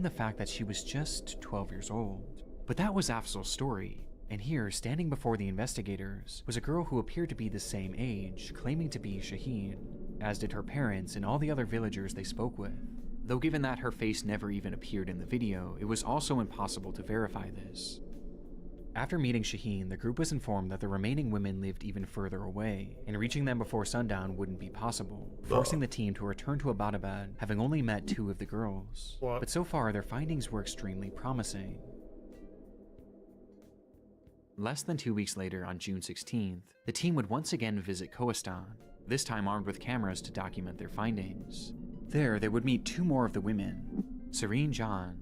the fact that she was just 12 years old. But that was Afzal's story, and here, standing before the investigators, was a girl who appeared to be the same age, claiming to be Shaheen, as did her parents and all the other villagers they spoke with. Though given that her face never even appeared in the video, it was also impossible to verify this. After meeting Shaheen, the group was informed that the remaining women lived even further away, and reaching them before sundown wouldn't be possible, forcing the team to return to Abbottabad, having only met 2 of the girls. But so far, their findings were extremely promising. Less than 2 weeks later, on June 16th, the team would once again visit Kohistan, this time armed with cameras to document their findings. There, they would meet 2 more of the women, Serene Jan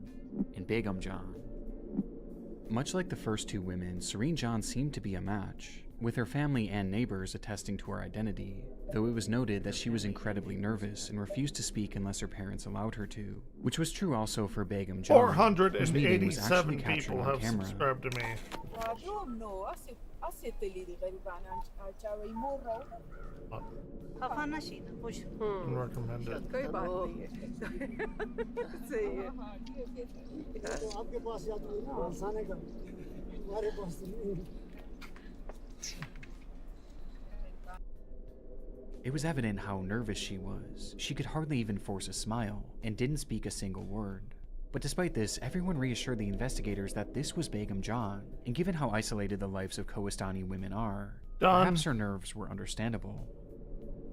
and Begum Jan. Much like the first 2 women, Serene Jan seemed to be a match, with her family and neighbors attesting to her identity, though it was noted that she was incredibly nervous and refused to speak unless her parents allowed her to, which was true also for Begum Jan. 487 people have subscribed to me. Recommended. It was evident how nervous she was. She could hardly even force a smile, and didn't speak a single word. But despite this, everyone reassured the investigators that this was Begum Jan, and given how isolated the lives of Kohistani women are, perhaps her nerves were understandable.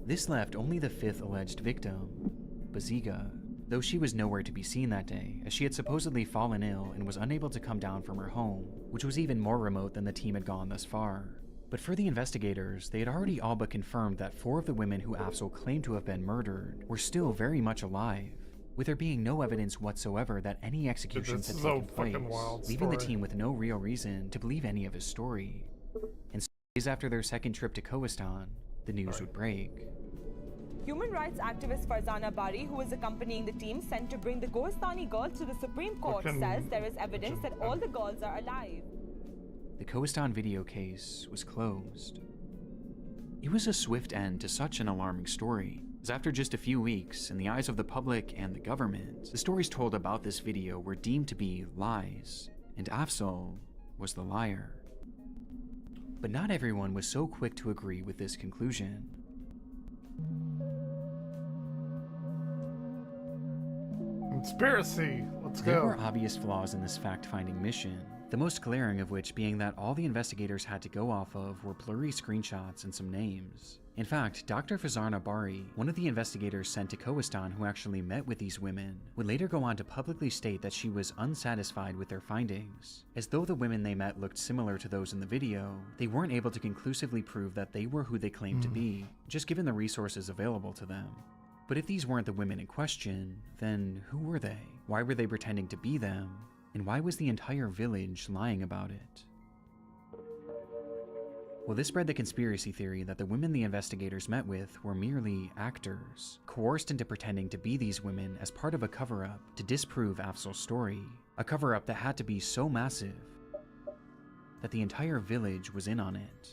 This left only the 5th alleged victim, Baziga, though she was nowhere to be seen that day, as she had supposedly fallen ill and was unable to come down from her home, which was even more remote than the team had gone thus far. But for the investigators, they had already all but confirmed that 4 of the women who Afzal claimed to have been murdered were still very much alive, with there being no evidence whatsoever that any executions had taken place, leaving the team with no real reason to believe any of his story. And days after their second trip to Kohistan, the news would break. Human rights activist Farzana Bari, who was accompanying the team sent to bring the Kohistani girls to the Supreme Court, says there is evidence that all the girls are alive. The Kohistan video case was closed. It was a swift end to such an alarming story, as after just a few weeks, in the eyes of the public and the government, the stories told about this video were deemed to be lies, and Afzal was the liar. But not everyone was so quick to agree with this conclusion. Conspiracy. Let's go. There were obvious flaws in this fact-finding mission, the most glaring of which being that all the investigators had to go off of were blurry screenshots and some names. In fact, Dr. Farzana Bari, one of the investigators sent to Kohistan who actually met with these women, would later go on to publicly state that she was unsatisfied with their findings. As though the women they met looked similar to those in the video, they weren't able to conclusively prove that they were who they claimed to be, just given the resources available to them. But if these weren't the women in question, then who were they? Why were they pretending to be them? And why was the entire village lying about it? Well, this spread the conspiracy theory that the women the investigators met with were merely actors, coerced into pretending to be these women as part of a cover-up to disprove Afzal's story, a cover-up that had to be so massive that the entire village was in on it.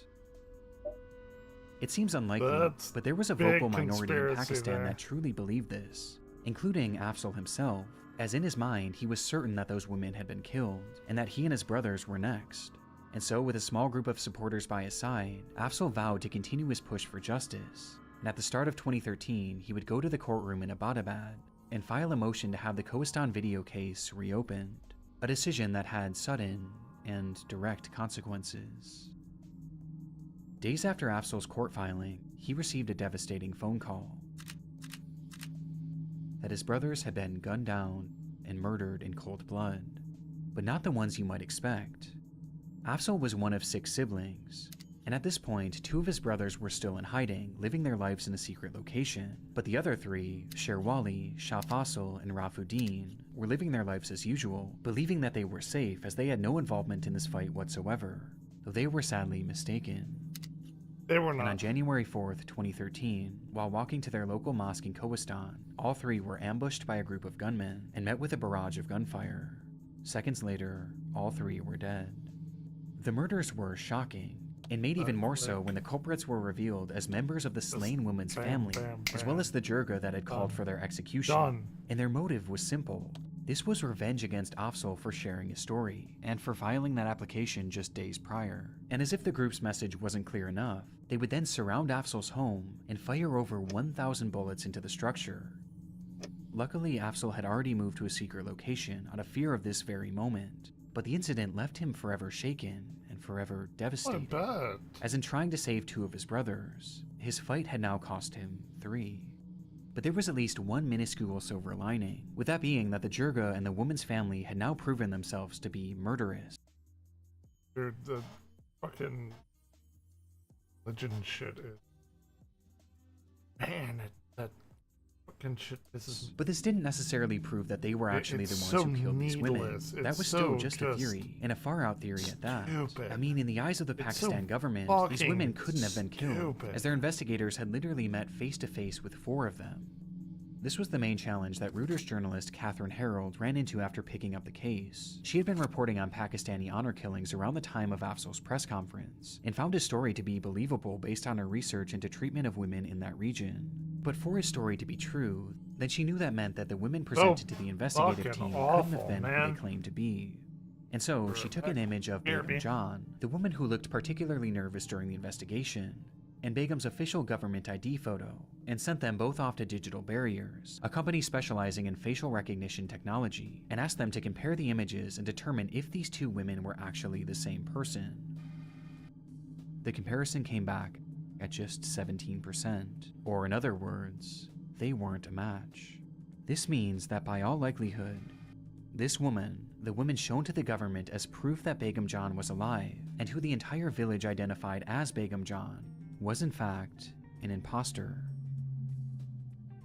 It seems unlikely, but there was a vocal minority in Pakistan that truly believed this, including Afzal himself, as in his mind he was certain that those women had been killed, and that he and his brothers were next. And so, with a small group of supporters by his side, Afzal vowed to continue his push for justice, and at the start of 2013, he would go to the courtroom in Abbottabad and file a motion to have the Kohistan video case reopened, a decision that had sudden and direct consequences. Days after Afzal's court filing, he received a devastating phone call that his brothers had been gunned down and murdered in cold blood, but not the ones you might expect. Afzal was one of 6 siblings, and at this point, 2 of his brothers were still in hiding, living their lives in a secret location, but the other 3, Sherwali, Shah Faisal, and Rafuddin, were living their lives as usual, believing that they were safe as they had no involvement in this fight whatsoever, though they were sadly mistaken. They were not. And on January 4th, 2013, while walking to their local mosque in Kohistan, all 3 were ambushed by a group of gunmen and met with a barrage of gunfire. Seconds later, all 3 were dead. The murders were shocking, and made even more so when the culprits were revealed as members of the slain woman's family, as well as the jirga that had called for their execution. And their motive was simple. This was revenge against Afzal for sharing his story, and for filing that application just days prior. And as if the group's message wasn't clear enough, they would then surround Afzal's home and fire over 1,000 bullets into the structure. Luckily, Afzal had already moved to a secret location out of fear of this very moment, but the incident left him forever shaken and forever devastated. As in trying to save 2 of his brothers, his fight had now cost him 3. But there was at least one minuscule silver lining, with that being that the Jirga and the woman's family had now proven themselves to be murderous. Dude, the fucking legend shit is... Man, that fucking shit, this is... But this didn't necessarily prove that they were actually the ones who killed these women. That was still just a theory, and a far-out theory at that. I mean, in the eyes of the Pakistan government, these women couldn't have been killed, as their investigators had literally met face-to-face with 4 of them. This was the main challenge that Reuters journalist Catherine Harold ran into after picking up the case. She had been reporting on Pakistani honor killings around the time of Afzal's press conference, and found his story to be believable based on her research into treatment of women in that region. But for his story to be true, then she knew that meant that the women presented to the investigative team couldn't have been who they claimed to be. And so she took an image of Begum John, the woman who looked particularly nervous during the investigation, and Begum's official government ID photo, and sent them both off to Digital Barriers, a company specializing in facial recognition technology, and asked them to compare the images and determine if these 2 women were actually the same person. The comparison came back at just 17%, or in other words, they weren't a match. This means that by all likelihood, this woman, the woman shown to the government as proof that Begum John was alive, and who the entire village identified as Begum John, was in fact an imposter.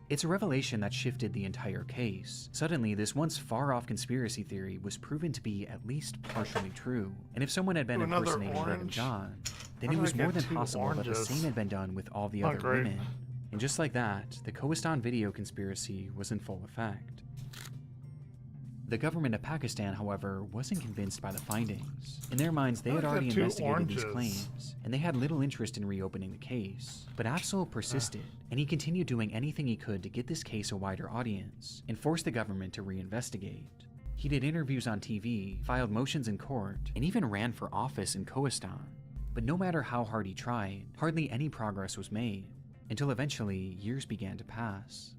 It's a revelation that shifted the entire case. Suddenly, this once far-off conspiracy theory was proven to be at least partially true, and if someone had been impersonating Begum John, then it was more than possible that the same had been done with all the other women. And just like that, the Kohistan video conspiracy was in full effect. The government of Pakistan, however, wasn't convinced by the findings. In their minds, they had already investigated these claims, and they had little interest in reopening the case. But Afzal persisted, and he continued doing anything he could to get this case a wider audience, and force the government to reinvestigate. He did interviews on TV, filed motions in court, and even ran for office in Kohistan. But no matter how hard he tried, hardly any progress was made, until eventually years began to pass.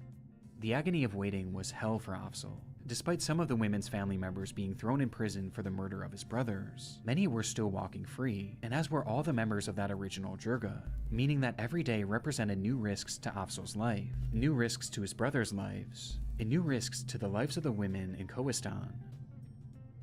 The agony of waiting was hell for Afzal. Despite some of the women's family members being thrown in prison for the murder of his brothers, many were still walking free, and as were all the members of that original Jirga, meaning that every day represented new risks to Afzal's life, new risks to his brothers' lives, and new risks to the lives of the women in Kohistan.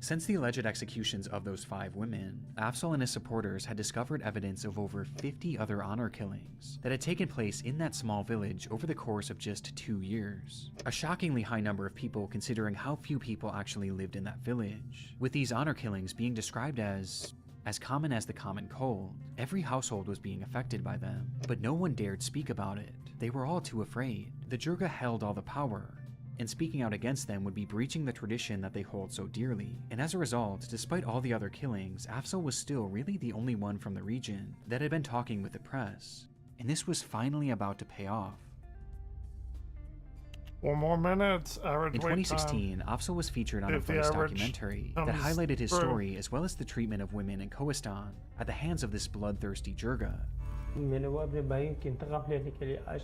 Since the alleged executions of those 5 women, Afzal and his supporters had discovered evidence of over 50 other honor killings that had taken place in that small village over the course of just 2 years. A shockingly high number of people considering how few people actually lived in that village, with these honor killings being described as common as the common cold. Every household was being affected by them, but no one dared speak about it. They were all too afraid. The Jirga held all the power, and speaking out against them would be breaching the tradition that they hold so dearly. And as a result, despite all the other killings, Afzal was still really the only one from the region that had been talking with the press, and this was finally about to pay off. 4 more minutes, average In 2016, Afzal was featured on a Vice documentary that highlighted his story as well as the treatment of women in Kohistan at the hands of this bloodthirsty Jirga. मैंने वो अपने भाई की इंतकाम लेने के लिए आज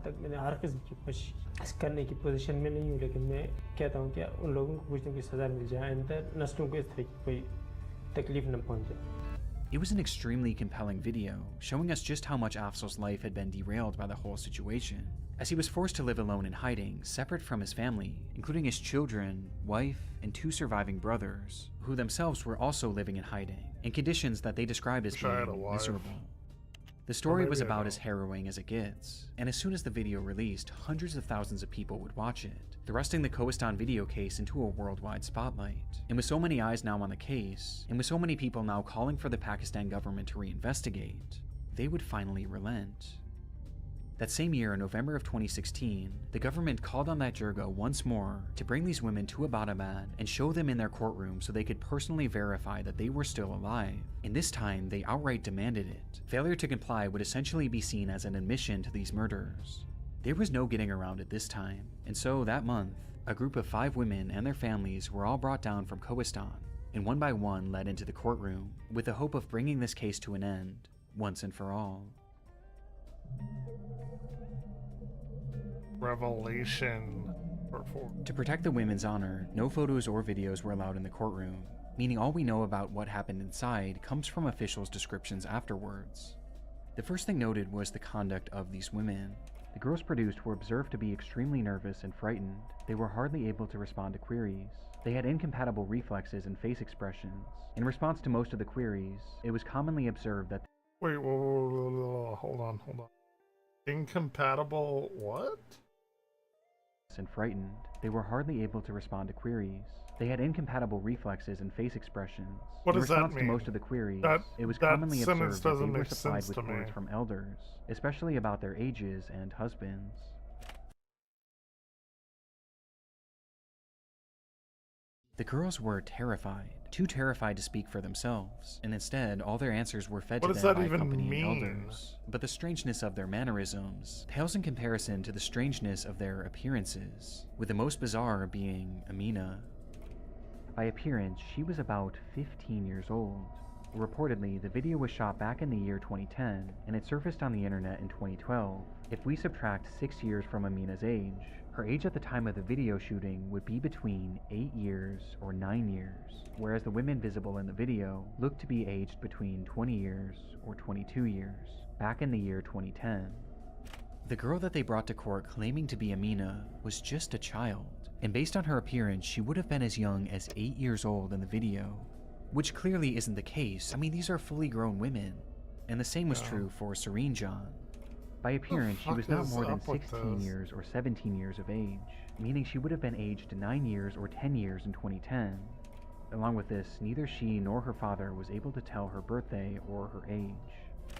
तक मैंने हर किस्म की कोशिश करने की पोजीशन में नहीं हूँ, लेकिन मैं कहता हूँ कि उन लोगों को कुछ न कुछ सज़ा मिल जाए, आइंदा नस्लों को इस तरह की कोई तकलीफ न पहुँचे. It was an extremely compelling video, showing us just how much Afzal's life had been derailed by the whole situation, as he was forced to live alone in hiding, separate from his family, including his children, wife, and 2 surviving brothers, who themselves were also living in hiding, in conditions that they described as being miserable. The story was about as harrowing as it gets, and as soon as the video released, hundreds of thousands of people would watch it, thrusting the Kohistan video case into a worldwide spotlight. And with so many eyes now on the case, and with so many people now calling for the Pakistan government to reinvestigate, they would finally relent. That same year, in November of 2016, the government called on that Jirga once more to bring these women to Abbottabad and show them in their courtroom so they could personally verify that they were still alive. And this time, they outright demanded it. Failure to comply would essentially be seen as an admission to these murders. There was no getting around it this time, and so that month, A group of 5 women and their families were all brought down from Kohistan, and one by one led into the courtroom, with the hope of bringing this case to an end, once and for all. Revelation. To protect the women's honor, no photos or videos were allowed in the courtroom, meaning all we know about what happened inside comes from officials' descriptions afterwards. The first thing noted was the conduct of these women. The girls produced were observed to be extremely nervous and frightened. They were hardly able to respond to queries. They had incompatible reflexes and face expressions. In response to most of the queries, it was commonly observed that— Wait, whoa, hold on. Incompatible what? And frightened. They were hardly able to respond to queries. They had incompatible reflexes and face expressions. What does that mean? In response to most of the queries, it was that commonly observed that they were make supplied sense with to me. words from elders, especially about their ages and husbands. The girls were terrified, too terrified to speak for themselves, and instead all their answers were fed to them by accompanying elders. But the strangeness of their mannerisms pales in comparison to the strangeness of their appearances, with the most bizarre being Amina. By appearance, she was about 15 years old. Reportedly, the video was shot back in the year 2010, and it surfaced on the internet in 2012. If we subtract 6 years from Amina's age, her age at the time of the video shooting would be between 8 years or 9 years, whereas the women visible in the video looked to be aged between 20 years or 22 years, back in the year 2010. The girl that they brought to court claiming to be Amina was just a child, and based on her appearance, she would have been as young as 8 years old in the video, which clearly isn't the case. I mean, these are fully grown women, and the same was true for Serene John. By appearance, she was not more than 16 years or 17 years of age, meaning she would have been aged 9 years or 10 years in 2010. Along with this, neither she nor her father was able to tell her birthday or her age.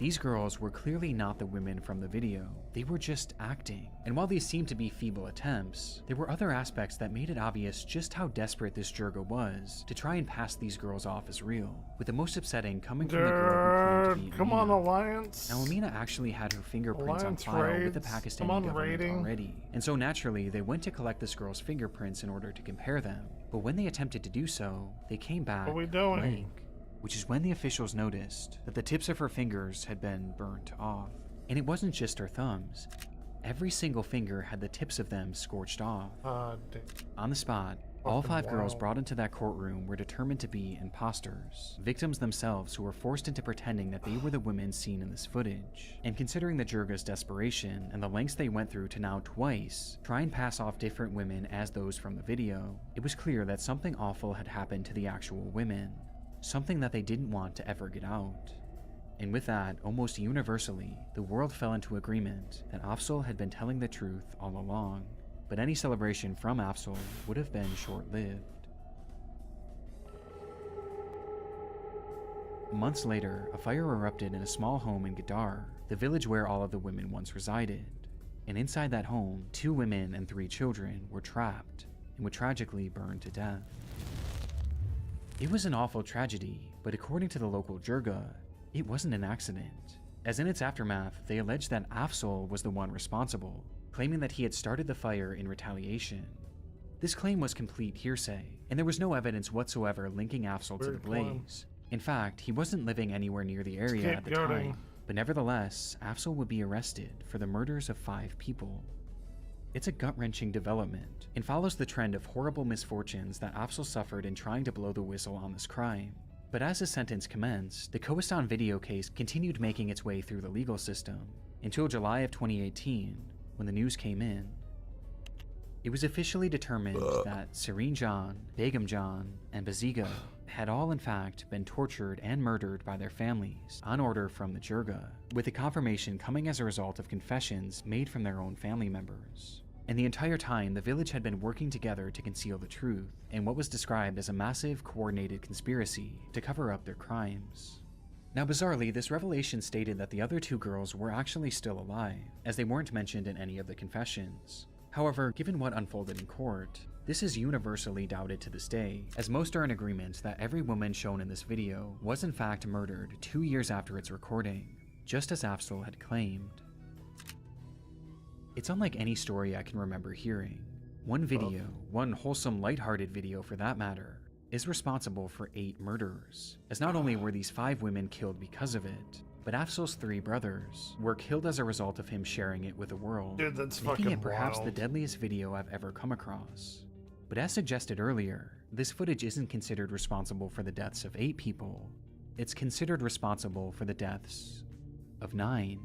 These girls were clearly not the women from the video. They were just acting. And while these seemed to be feeble attempts, there were other aspects that made it obvious just how desperate this Jirga was to try and pass these girls off as real, with the most upsetting coming from the girl who claimed to be Come Amina. on, Alliance. Now, Amina actually had her fingerprints Alliance on file raids. with the Pakistani government raiding. already, and so naturally they went to collect this girl's fingerprints in order to compare them. But when they attempted to do so, they came back What are we doing? blank, which is when the officials noticed that the tips of her fingers had been burnt off. And it wasn't just her thumbs. Every single finger had the tips of them scorched off. On the spot, all 5 girls brought into that courtroom were determined to be imposters, victims themselves who were forced into pretending that they were the women seen in this footage. And considering the Jirga's desperation and the lengths they went through to now twice try and pass off different women as those from the video, it was clear that something awful had happened to the actual women. Something that they didn't want to ever get out. And with that, almost universally, the world fell into agreement that Afzal had been telling the truth all along, but any celebration from Afzal would have been short-lived. Months later, a fire erupted in a small home in Gadar, the village where all of the women once resided. And inside that home, 2 women and 3 children were trapped and would tragically burn to death. It was an awful tragedy, but according to the local Jirga, it wasn't an accident, as in its aftermath, they alleged that Afzal was the one responsible, claiming that he had started the fire in retaliation. This claim was complete hearsay, and there was no evidence whatsoever linking Afzal to the blaze. In fact, he wasn't living anywhere near the area at the time, but nevertheless, Afzal would be arrested for the murders of 5 people. It's a gut-wrenching development, and follows the trend of horrible misfortunes that Afzal suffered in trying to blow the whistle on this crime. But as his sentence commenced, the Kohistan video case continued making its way through the legal system, until July of 2018, when the news came in. It was officially determined that Serene John, Begum John, and Baziga had all in fact been tortured and murdered by their families on order from the Jirga, with the confirmation coming as a result of confessions made from their own family members. And the entire time, the village had been working together to conceal the truth in what was described as a massive, coordinated conspiracy to cover up their crimes. Now, bizarrely, this revelation stated that the other 2 girls were actually still alive, as they weren't mentioned in any of the confessions. However, given what unfolded in court, this is universally doubted to this day, as most are in agreement that every woman shown in this video was in fact murdered 2 years after its recording, just as Afzal had claimed. It's unlike any story I can remember hearing. One video, one wholesome, lighthearted video for that matter, is responsible for 8 murders, as not only were these 5 women killed because of it, but Afzal's 3 brothers were killed as a result of him sharing it with the world, Dude, that's making it fucking perhaps wild. the deadliest video I've ever come across. But as suggested earlier, this footage isn't considered responsible for the deaths of 8 people. It's considered responsible for the deaths of 9.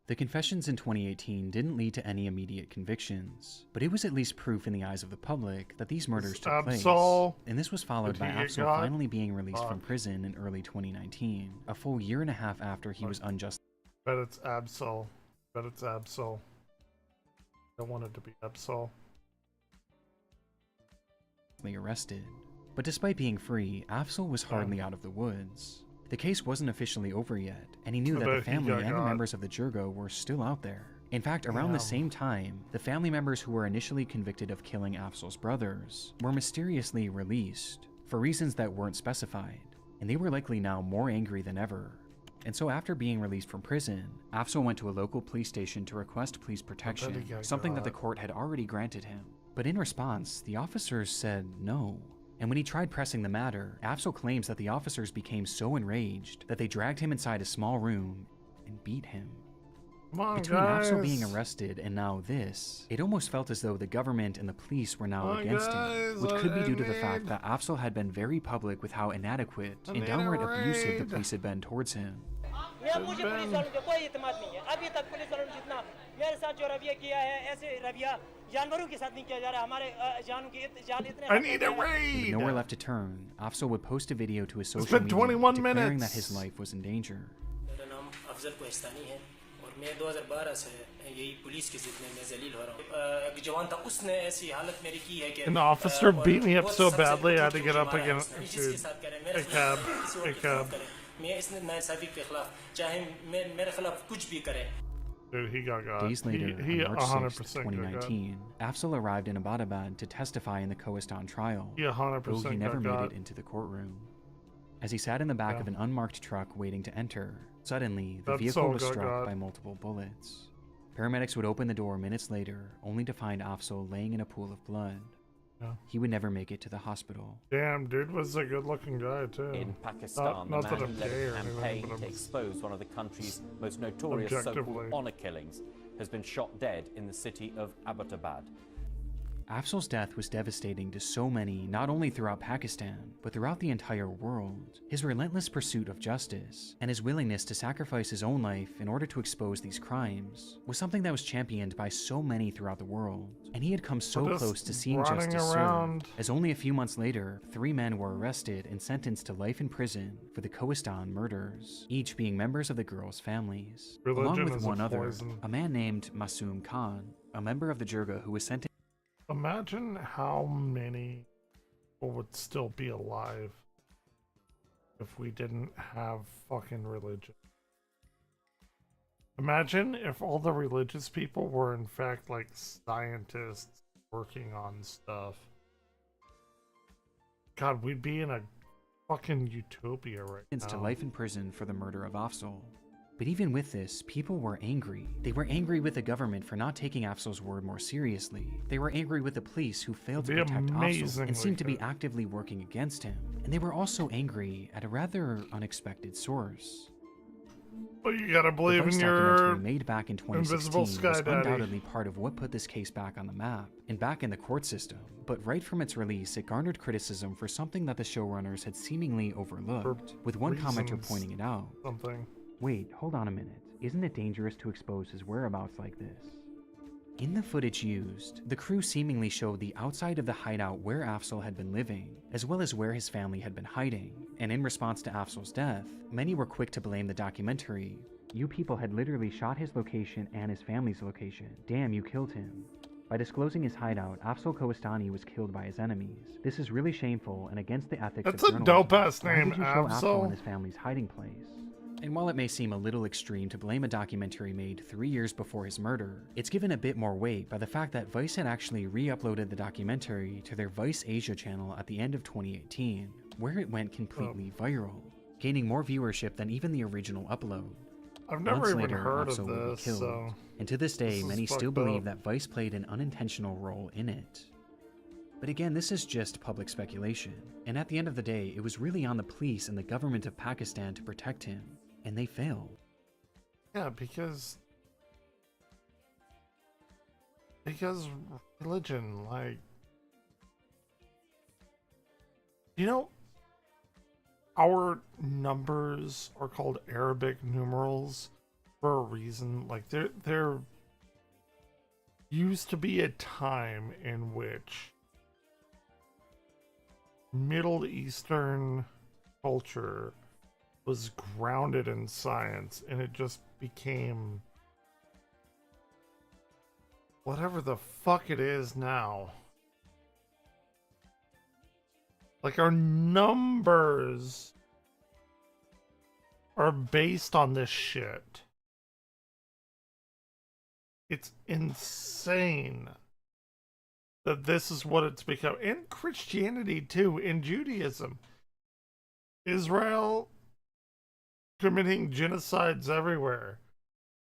The confessions in 2018 didn't lead to any immediate convictions, but it was at least proof in the eyes of the public that these murders took place, and this was followed by Afzal finally being released from prison in early 2019, a full year and a half after he was unjustly Bet it's Absol. Bet it's Absol. I don't want it to be Absol. arrested. But despite being free, Afzal was hardly out of the woods. The case wasn't officially over yet, and he knew that the family and the members of the Jirga were still out there. In fact, around the same time, the family members who were initially convicted of killing Afzal's brothers were mysteriously released, for reasons that weren't specified, and they were likely now more angry than ever. And so after being released from prison, Afzal went to a local police station to request police protection, something that the court had already granted him. But in response, the officers said no. And when he tried pressing the matter, Afzal claims that the officers became so enraged that they dragged him inside a small room and beat him. Between Afzal being arrested and now this, it almost felt as though the government and the police were now against him, which could be due to the fact that Afzal had been very public with how inadequate and downright abusive the police had been towards him. I need a raid! With nowhere left to turn, Afzal would post a video to his social media declaring that his life was in danger. An officer beat me up so badly I had to get up again. Dude, a cab. A cab. Dude, he got Days later, he on March 6, 100% 2019, Afzal arrived in Abbottabad to testify in the Kohistan trial, He 100% though he never made got it into the courtroom. As he sat in the back of an unmarked truck waiting to enter, suddenly the vehicle was struck by multiple bullets. Paramedics would open the door minutes later, only to find Afzal laying in a pool of blood. He would never make it to the hospital. Damn, dude was a good-looking guy too. In Pakistan, the man who led a campaign to expose one of the country's most notorious so-called honor killings has been shot dead in the city of Abbottabad. Afzal's death was devastating to so many, not only throughout Pakistan, but throughout the entire world. His relentless pursuit of justice, and his willingness to sacrifice his own life in order to expose these crimes, was something that was championed by so many throughout the world. And he had come so close to seeing justice served, as only a few months later, 3 men were arrested and sentenced to life in prison for the Kohistan murders, each being members of the girls' families. Along with one other, a man named Masoom Khan, a member of the Jirga who was sentenced. Imagine how many people would still be alive if we didn't have fucking religion. Imagine if all the religious people were in fact like scientists working on stuff. God, we'd be in a fucking utopia right now. To life in prison for the murder of Afzal. But even with this, people were angry. They were angry with the government for not taking Afzal's word more seriously. They were angry with the police who failed to protect Afzal and seemed to be actively working against him. And they were also angry at a rather unexpected source. But you gotta believe in your made back in 2016 was undoubtedly part of what put this case back on the map and back in the court system. But right from its release, it garnered criticism for something that the showrunners had seemingly overlooked, with one commenter pointing it out. Wait, hold on a minute. Isn't it dangerous to expose his whereabouts like this? In the footage used, the crew seemingly showed the outside of the hideout where Afzal had been living, as well as where his family had been hiding. And in response to Afzal's death, many were quick to blame the documentary. You people had literally shot his location and his family's location. Damn, you killed him. By disclosing his hideout, Afzal Kohistani was killed by his enemies. This is really shameful and against the ethics of journalism. That's a dope-ass name, Why did you show Afzal and his family's hiding place? And while it may seem a little extreme to blame a documentary made 3 years before his murder, it's given a bit more weight by the fact that Vice had actually re-uploaded the documentary to their Vice Asia channel at the end of 2018, where it went completely viral, gaining more viewership than even the original upload. I've never Months even later, heard Afzal of would be this, killed, so and to this day, this is many still fucked believe up. that Vice played an unintentional role in it. But again, this is just public speculation, and at the end of the day, it was really on the police and the government of Pakistan to protect him, and they failed. Yeah, because religion, like, you know, our numbers are called Arabic numerals for a reason. Like, there used to be a time in which Middle Eastern culture was grounded in science, and it just became whatever the fuck it is now. Like, our numbers are based on this shit. It's insane that this is what it's become. And Christianity, too, and Judaism. Israel committing genocides everywhere.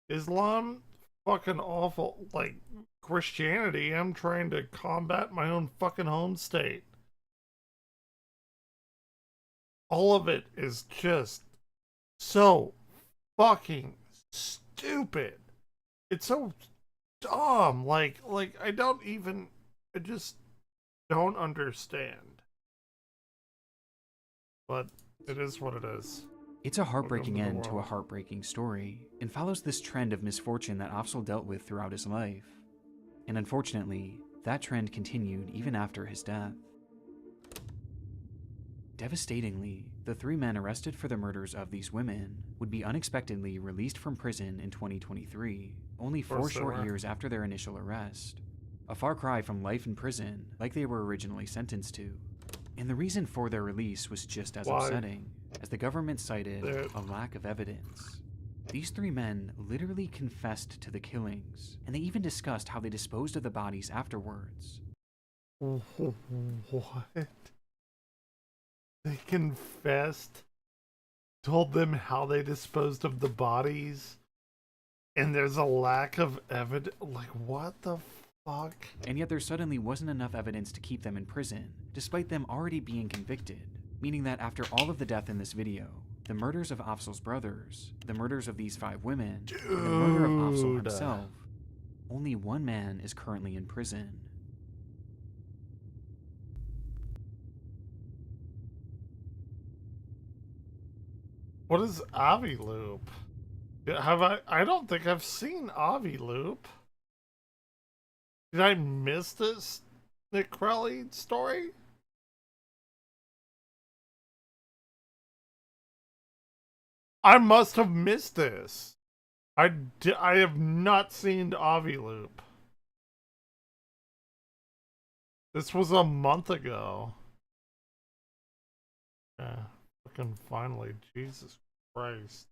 Islam, fucking awful. Like, Christianity, I'm trying to combat my own fucking home state. All of it is just so fucking stupid. It's so dumb. Like I just don't understand. But it is what it is. It's a heartbreaking end to a heartbreaking story, and follows this trend of misfortune that Afzal dealt with throughout his life. And unfortunately, that trend continued even after his death. Devastatingly, the 3 men arrested for the murders of these women would be unexpectedly released from prison in 2023, only 4 short years after their initial arrest. A far cry from life in prison, like they were originally sentenced to. And the reason for their release was just as upsetting, as the government cited a lack of evidence. These 3 men literally confessed to the killings, and they even discussed how they disposed of the bodies afterwards. What? They confessed, told them how they disposed of the bodies, and there's a lack of evidence. Like, what the fuck? And yet there suddenly wasn't enough evidence to keep them in prison, despite them already being convicted. Meaning that after all of the death in this video, the murders of Afzal's brothers, the murders of these 5 women, and the murder of Afzal himself, only 1 man is currently in prison. What is Avi Loop? I don't think I've seen Avi Loop. Did I miss this Nick Crowley story? I must have missed this. I have not seen Avi Loop. This was a month ago. Yeah, fucking finally, Jesus Christ.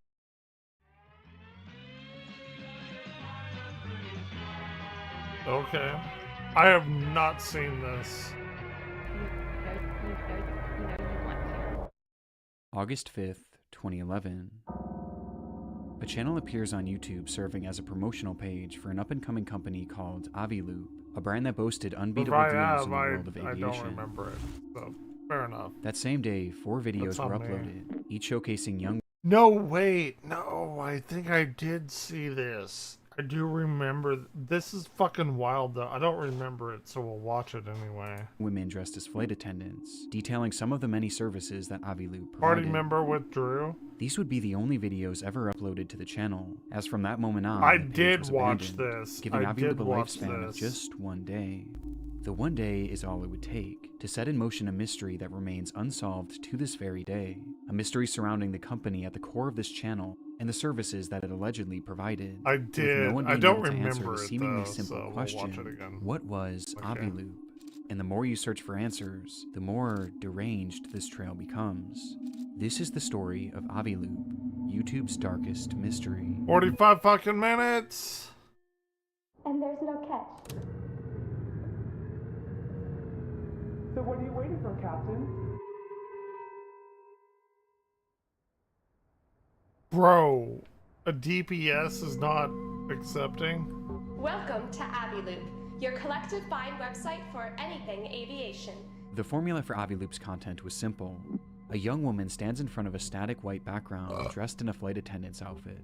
Okay. I have not seen this. August 5th, 2011. A channel appears on YouTube serving as a promotional page for an up-and-coming company called Avi Loop, a brand that boasted unbeatable deals in the world of aviation. I don't remember it, so fair enough. That same day, 4 videos were uploaded, each showcasing young... No, wait, no, I think I did see this. I do remember. This is fucking wild, though. I don't remember it, so we'll watch it anyway. Women dressed as flight attendants, detailing some of the many services that Avi Loop provided. Party member withdrew. These would be the only videos ever uploaded to the channel, as from that moment on, I did watch this. Giving Avi Loop a lifespan of just 1 day. The 1 day is all it would take to set in motion a mystery that remains unsolved to this very day. A mystery surrounding the company at the core of this channel and the services that it allegedly provided. I did. No one I being don't able to remember answer the it seemingly though, simple so question, we'll watch it again. What was Avi Loop? And the more you search for answers, the more deranged this trail becomes. This is the story of Avi Loop, YouTube's darkest mystery. 45 fucking minutes! And there's no catch. So what are you waiting for, Captain? Bro, A DPS is not accepting? Welcome to Aviloop, your collective buying website for anything aviation. The formula for Aviloop's content was simple. A young woman stands in front of a static white background dressed in a flight attendant's outfit.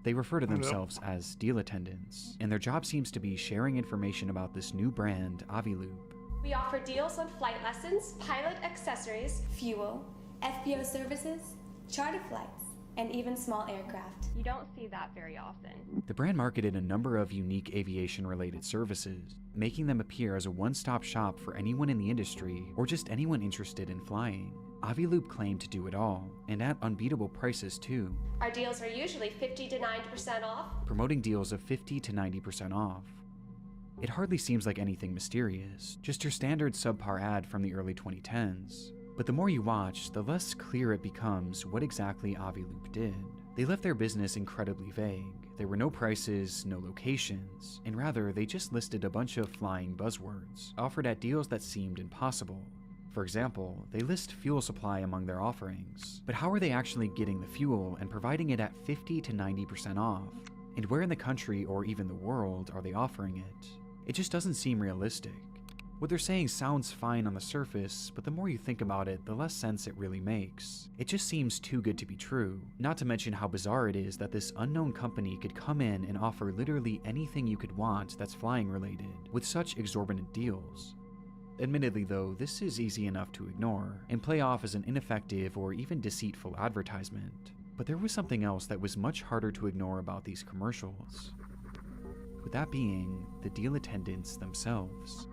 They refer to themselves as deal attendants, and their job seems to be sharing information about this new brand, Aviloop. We offer deals on flight lessons, pilot accessories, fuel, FBO services, charter flights, and even small aircraft. You don't see that very often. The brand marketed a number of unique aviation-related services, making them appear as a one-stop shop for anyone in the industry or just anyone interested in flying. Aviloop claimed to do it all, and at unbeatable prices too. Our deals are usually 50 to 90% off. Promoting deals of 50 to 90% off. It hardly seems like anything mysterious, just your standard subpar ad from the early 2010s. But the more you watch, the less clear it becomes what exactly Aviloop did. They left their business incredibly vague. There were no prices, no locations, and rather they just listed a bunch of flying buzzwords, offered at deals that seemed impossible. For example, they list fuel supply among their offerings, but how are they actually getting the fuel and providing it at 50 to 90% off? And where in the country or even the world are they offering it? It just doesn't seem realistic. What they're saying sounds fine on the surface, but the more you think about it, the less sense it really makes. It just seems too good to be true, not to mention how bizarre it is that this unknown company could come in and offer literally anything you could want that's flying related, with such exorbitant deals. Admittedly though, this is easy enough to ignore, and play off as an ineffective or even deceitful advertisement. But there was something else that was much harder to ignore about these commercials. With that being, the deal attendants themselves.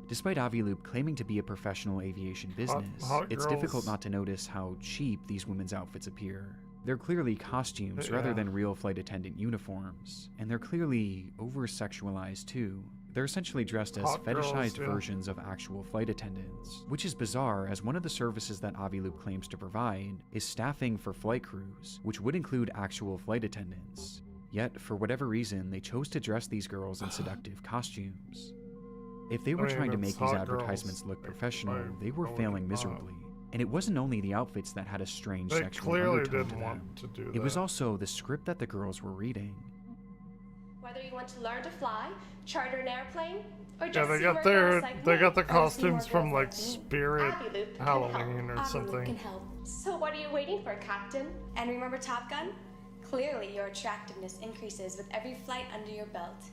Despite Aviloop claiming to be a professional aviation business, it's difficult not to notice how cheap these women's outfits appear. They're clearly costumes rather than real flight attendant uniforms, and they're clearly over-sexualized too. They're essentially dressed as fetishized versions of actual flight attendants, which is bizarre as one of the services that Aviloop claims to provide is staffing for flight crews, which would include actual flight attendants. Yet, for whatever reason, they chose to dress these girls in seductive costumes. If they were trying to make these advertisements look professional, they were failing miserably. And it wasn't only the outfits that had a strange sexual undertone to them. It was also the script that the girls were reading. Whether you want to learn to fly, charter an airplane, or just they got the costumes from like Spirit Halloween or something. So what are you waiting for, Captain? And remember Top Gun? Clearly your attractiveness increases with every flight under your belt.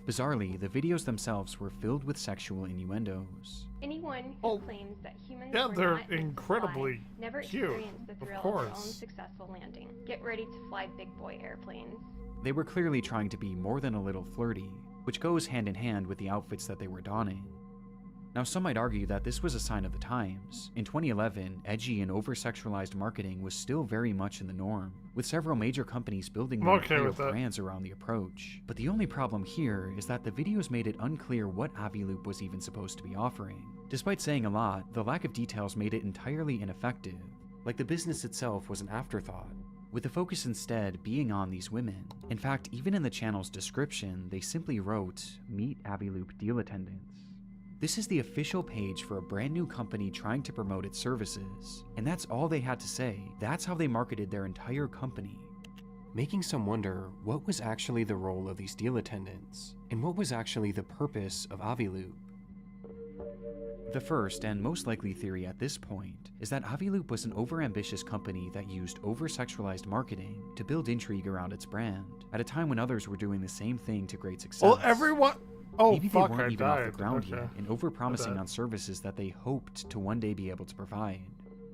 Bizarrely, the videos themselves were filled with sexual innuendos. Anyone who claims that humans were they're not incredibly fly, never cute, experienced the thrill of their own successful landing. Get ready to fly big boy airplanes. They were clearly trying to be more than a little flirty, which goes hand in hand with the outfits that they were donning. Now, some might argue that this was a sign of the times. In 2011, edgy and over-sexualized marketing was still very much in the norm, with several major companies building their entire brands around the approach. But the only problem here is that the videos made it unclear what Aviloop was even supposed to be offering. Despite saying a lot, the lack of details made it entirely ineffective, like the business itself was an afterthought, with the focus instead being on these women. In fact, even in the channel's description, they simply wrote, "Meet Aviloop deal attendants." This is the official page for a brand new company trying to promote its services, and that's all they had to say. That's how they marketed their entire company. Making some wonder what was actually the role of these deal attendants, and what was actually the purpose of Aviloop. The first and most likely theory at this point is that Aviloop was an overambitious company that used over-sexualized marketing to build intrigue around its brand, at a time when others were doing the same thing to great success. Well, everyone... Oh, maybe they weren't even off the ground yet and over-promising on services that they hoped to one day be able to provide.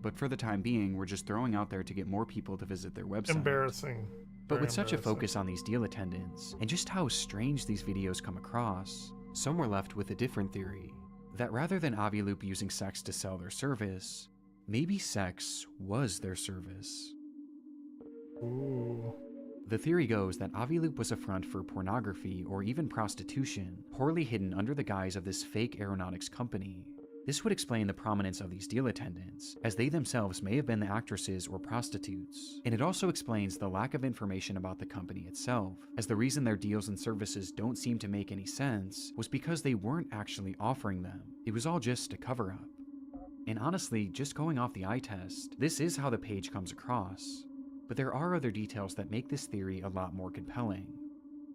But for the time being, we're just throwing out there to get more people to visit their website. Embarrassing. But with such a focus on these deal attendants, and just how strange these videos come across, some were left with a different theory. That rather than Aviloop using sex to sell their service, maybe sex was their service. Ooh. The theory goes that Aviloop was a front for pornography or even prostitution, poorly hidden under the guise of this fake aeronautics company. This would explain the prominence of these deal attendants, as they themselves may have been the actresses or prostitutes. And it also explains the lack of information about the company itself, as the reason their deals and services don't seem to make any sense was because they weren't actually offering them. It was all just a cover-up. And honestly, just going off the eye test, this is how the page comes across. But there are other details that make this theory a lot more compelling.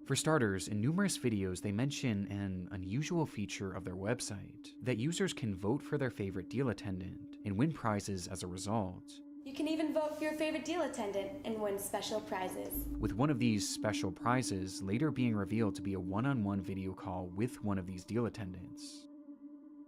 For starters, in numerous videos they mention an unusual feature of their website, that users can vote for their favorite deal attendant and win prizes as a result. You can even vote for your favorite deal attendant and win special prizes. With one of these special prizes later being revealed to be a one-on-one video call with one of these deal attendants.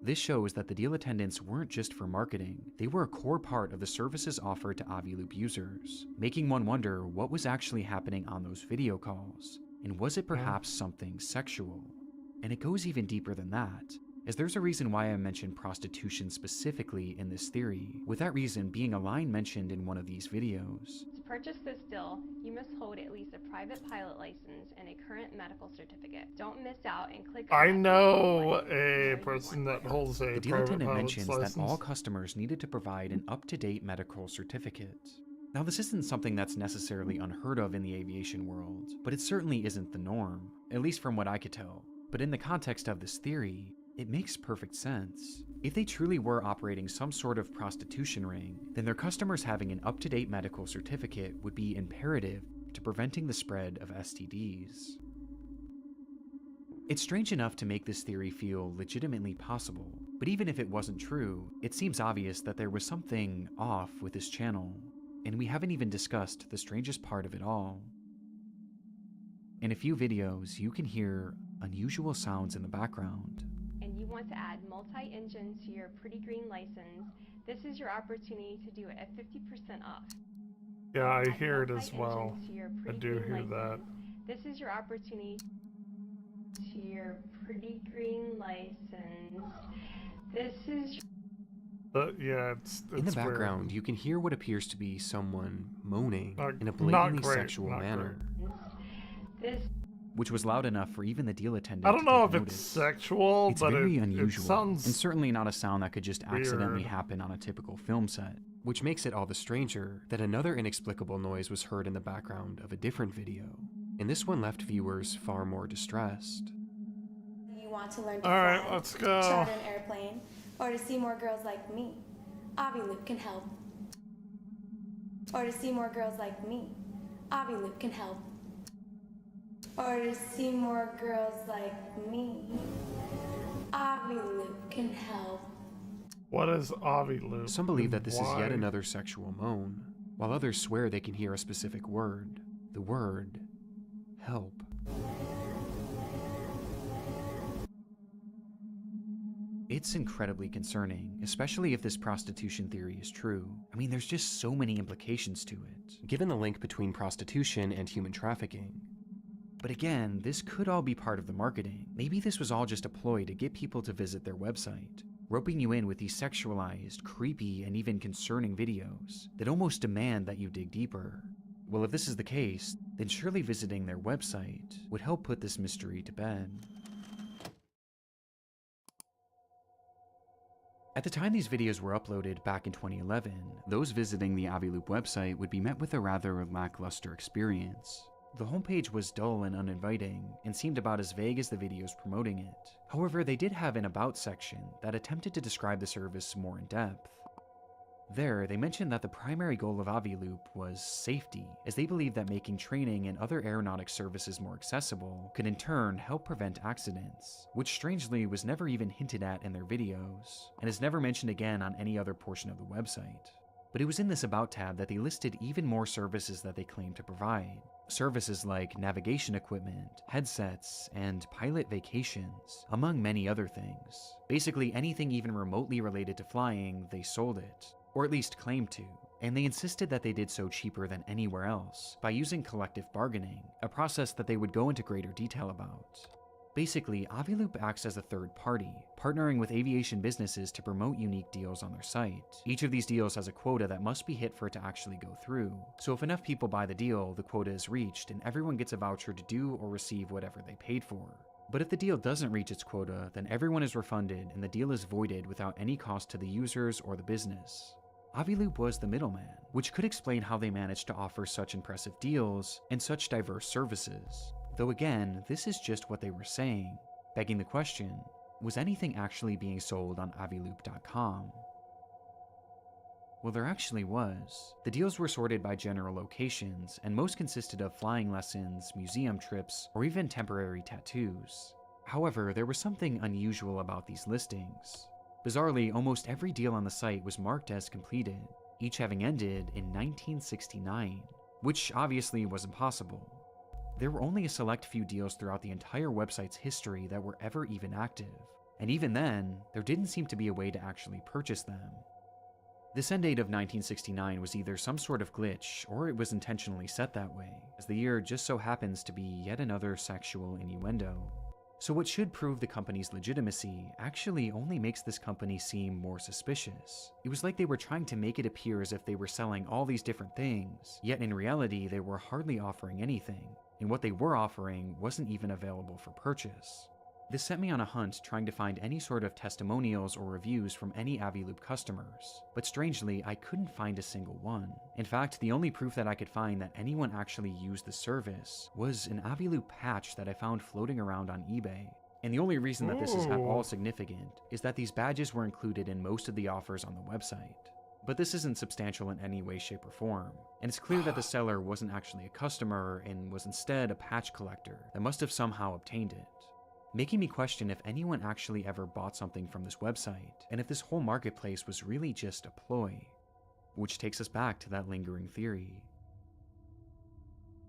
This shows that the deal attendants weren't just for marketing, they were a core part of the services offered to Aviloop users, making one wonder what was actually happening on those video calls, and was it perhaps something sexual? And it goes even deeper than that, as there's a reason why I mentioned prostitution specifically in this theory, with that reason being a line mentioned in one of these videos. To purchase this deal, you must hold at least a private pilot license and a current medical certificate. Don't miss out and click on I know a person that holds a The deal private attendant pilot's mentions license. that all customers needed to provide an up-to-date medical certificate. Now, this isn't something that's necessarily unheard of in the aviation world, but it certainly isn't the norm, at least from what I could tell. But in the context of this theory, it makes perfect sense. If they truly were operating some sort of prostitution ring, then their customers having an up-to-date medical certificate would be imperative to preventing the spread of STDs. It's strange enough to make this theory feel legitimately possible, but even if it wasn't true, it seems obvious that there was something off with this channel, and we haven't even discussed the strangest part of it all. In a few videos, you can hear unusual sounds in the background. And you want to add multi-engine to your Pretty Green license, this is your opportunity to do it at 50% off. Yeah, I Add hear it as multi-engine well. to your I Pretty do Green hear that. license. This is your opportunity to your Pretty Green license. This is Yeah, it's in the weird. background, you can hear what appears to be someone moaning in a not blatantly great, sexual not manner. this. Which was loud enough for even the deal attendant I don't to know take if notice. it's sexual, It's but very it unusual, sounds and certainly not a sound that could just accidentally weird. happen on a typical film set. Which makes it all the stranger that another inexplicable noise was heard in the background of a different video, and this one left viewers far more distressed. You want to learn to All right, fly, let's go. charter an airplane, or to see more girls like me? Aviloop can help. Or to see more girls like me? Aviloop can help. Or to see more girls like me? Aviloop can help. What is Aviloop? Some believe that this is Why? yet another sexual moan, while others swear they can hear a specific word. The word, help. It's incredibly concerning, especially if this prostitution theory is true. I mean, there's just so many implications to it. Given the link between prostitution and human trafficking. But again, this could all be part of the marketing. Maybe this was all just a ploy to get people to visit their website, roping you in with these sexualized, creepy, and even concerning videos that almost demand that you dig deeper. Well, if this is the case, then surely visiting their website would help put this mystery to bed. At the time these videos were uploaded back in 2011, those visiting the Aviloop website would be met with a rather lackluster experience. The homepage was dull and uninviting, and seemed about as vague as the videos promoting it. However, they did have an About section that attempted to describe the service more in depth. There, they mentioned that the primary goal of Aviloop was safety, as they believed that making training and other aeronautic services more accessible could in turn help prevent accidents, which strangely was never even hinted at in their videos, and is never mentioned again on any other portion of the website. But it was in this About tab that they listed even more services that they claimed to provide. Services like navigation equipment, headsets, and pilot vacations, among many other things. Basically anything even remotely related to flying, they sold it. Or at least claimed to, and they insisted that they did so cheaper than anywhere else, by using collective bargaining, a process that they would go into greater detail about. Basically, Aviloop acts as a third party, partnering with aviation businesses to promote unique deals on their site. Each of these deals has a quota that must be hit for it to actually go through, so if enough people buy the deal, the quota is reached and everyone gets a voucher to do or receive whatever they paid for. But if the deal doesn't reach its quota, then everyone is refunded and the deal is voided without any cost to the users or the business. Aviloop was the middleman, which could explain how they managed to offer such impressive deals and such diverse services. Though again, this is just what they were saying, begging the question, was anything actually being sold on Aviloop.com? Well, there actually was. The deals were sorted by general locations, and most consisted of flying lessons, museum trips, or even temporary tattoos. However, there was something unusual about these listings. Bizarrely, almost every deal on the site was marked as completed, each having ended in 1969, which obviously was impossible. There were only a select few deals throughout the entire website's history that were ever even active, and even then, there didn't seem to be a way to actually purchase them. This end date of 1969 was either some sort of glitch, or it was intentionally set that way, as the year just so happens to be yet another sexual innuendo. So what should prove the company's legitimacy actually only makes this company seem more suspicious. It was like they were trying to make it appear as if they were selling all these different things, yet in reality they were hardly offering anything, and what they were offering wasn't even available for purchase. This set me on a hunt trying to find any sort of testimonials or reviews from any Aviloop customers, but strangely, I couldn't find a single one. In fact, the only proof that I could find that anyone actually used the service was an Aviloop patch that I found floating around on eBay. And the only reason that this is at all significant is that these badges were included in most of the offers on the website. But this isn't substantial in any way, shape, or form, and it's clear that the seller wasn't actually a customer and was instead a patch collector that must have somehow obtained it, making me question if anyone actually ever bought something from this website, and if this whole marketplace was really just a ploy. Which takes us back to that lingering theory.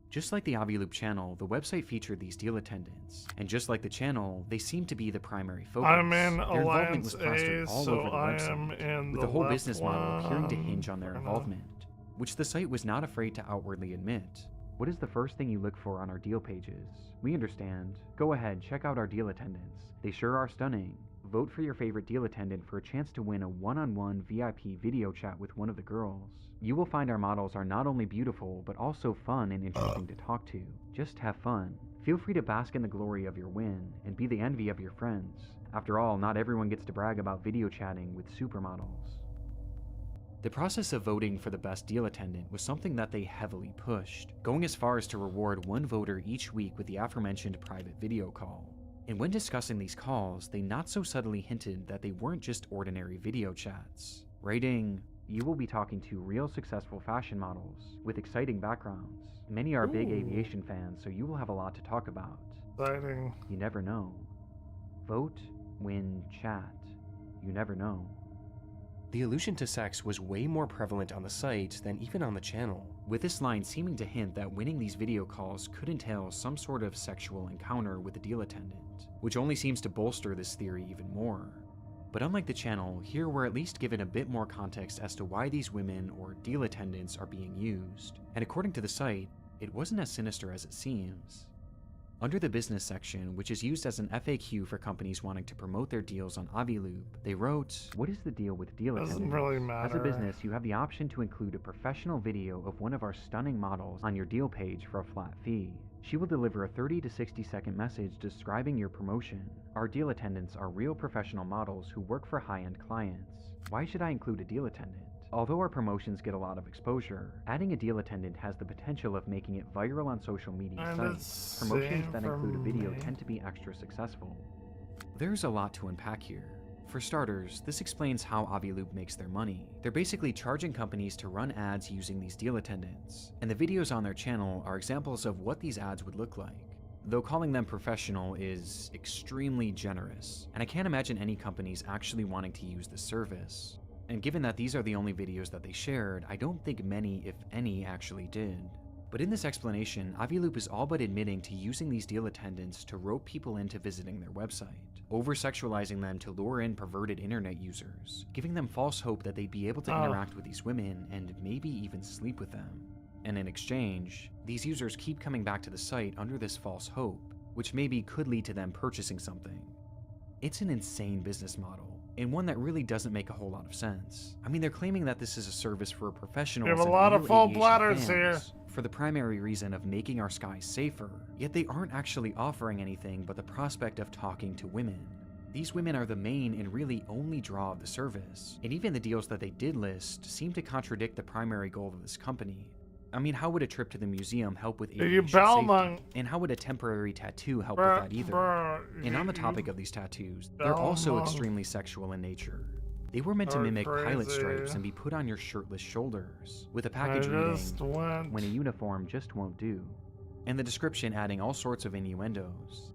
Just like the Aviloop channel, the website featured these deal attendants, and just like the channel, they seemed to be the primary focus. I'm in Their involvement Alliance was plastered A, all so over the I website, am in with the the whole left business model appearing to hinge on their one. involvement, which the site was not afraid to outwardly admit. What is the first thing you look for on our deal pages? We understand. Go ahead, check out our deal attendants. They sure are stunning. Vote for your favorite deal attendant for a chance to win a one-on-one VIP video chat with one of the girls. You will find our models are not only beautiful, but also fun and interesting to talk to. Just have fun. Feel free to bask in the glory of your win, and be the envy of your friends. After all, not everyone gets to brag about video chatting with supermodels. The process of voting for the best deal attendant was something that they heavily pushed, going as far as to reward one voter each week with the aforementioned private video call. And when discussing these calls, they not so subtly hinted that they weren't just ordinary video chats, writing, "You will be talking to real successful fashion models with exciting backgrounds. Many are big aviation fans, so you will have a lot to talk about. Exciting. You never know. Vote, win, chat. You never know." The allusion to sex was way more prevalent on the site than even on the channel, with this line seeming to hint that winning these video calls could entail some sort of sexual encounter with the deal attendant, which only seems to bolster this theory even more. But unlike the channel, here we're at least given a bit more context as to why these women or deal attendants are being used, and according to the site, it wasn't as sinister as it seems. Under the business section, which is used as an FAQ for companies wanting to promote their deals on Aviloop, they wrote, "What is the deal with deal attendants? Doesn't really matter. As a business, you have the option to include a professional video of one of our stunning models on your deal page for a flat fee. She will deliver a 30 to 60 second message describing your promotion. Our deal attendants are real professional models who work for high-end clients. Why should I include a deal attendant? Although our promotions get a lot of exposure, adding a deal attendant has the potential of making it viral on social media sites. Promotions that include a video tend to be extra successful." There's a lot to unpack here. For starters, this explains how Aviloop makes their money. They're basically charging companies to run ads using these deal attendants, and the videos on their channel are examples of what these ads would look like. Though calling them professional is extremely generous, and I can't imagine any companies actually wanting to use this service. And given that these are the only videos that they shared, I don't think many, if any, actually did. But in this explanation, Aviloop is all but admitting to using these deal attendants to rope people into visiting their website, over-sexualizing them to lure in perverted internet users, giving them false hope that they'd be able to interact with these women and maybe even sleep with them. And in exchange, these users keep coming back to the site under this false hope, which maybe could lead to them purchasing something. It's an insane business model, and one that really doesn't make a whole lot of sense. I mean, they're claiming that this is a service for professionals. We have a lot of full bladders here. For the primary reason of making our skies safer, yet they aren't actually offering anything but the prospect of talking to women. These women are the main and really only draw of the service, and even the deals that they did list seem to contradict the primary goal of this company. I mean, how would a trip to the museum help with aviation safety? And how would a temporary tattoo help with that either? And on the topic of these tattoos, they're also extremely sexual in nature. They were meant to mimic pilot stripes and be put on your shirtless shoulders, with a package reading, "When a uniform just won't do," and the description adding all sorts of innuendos.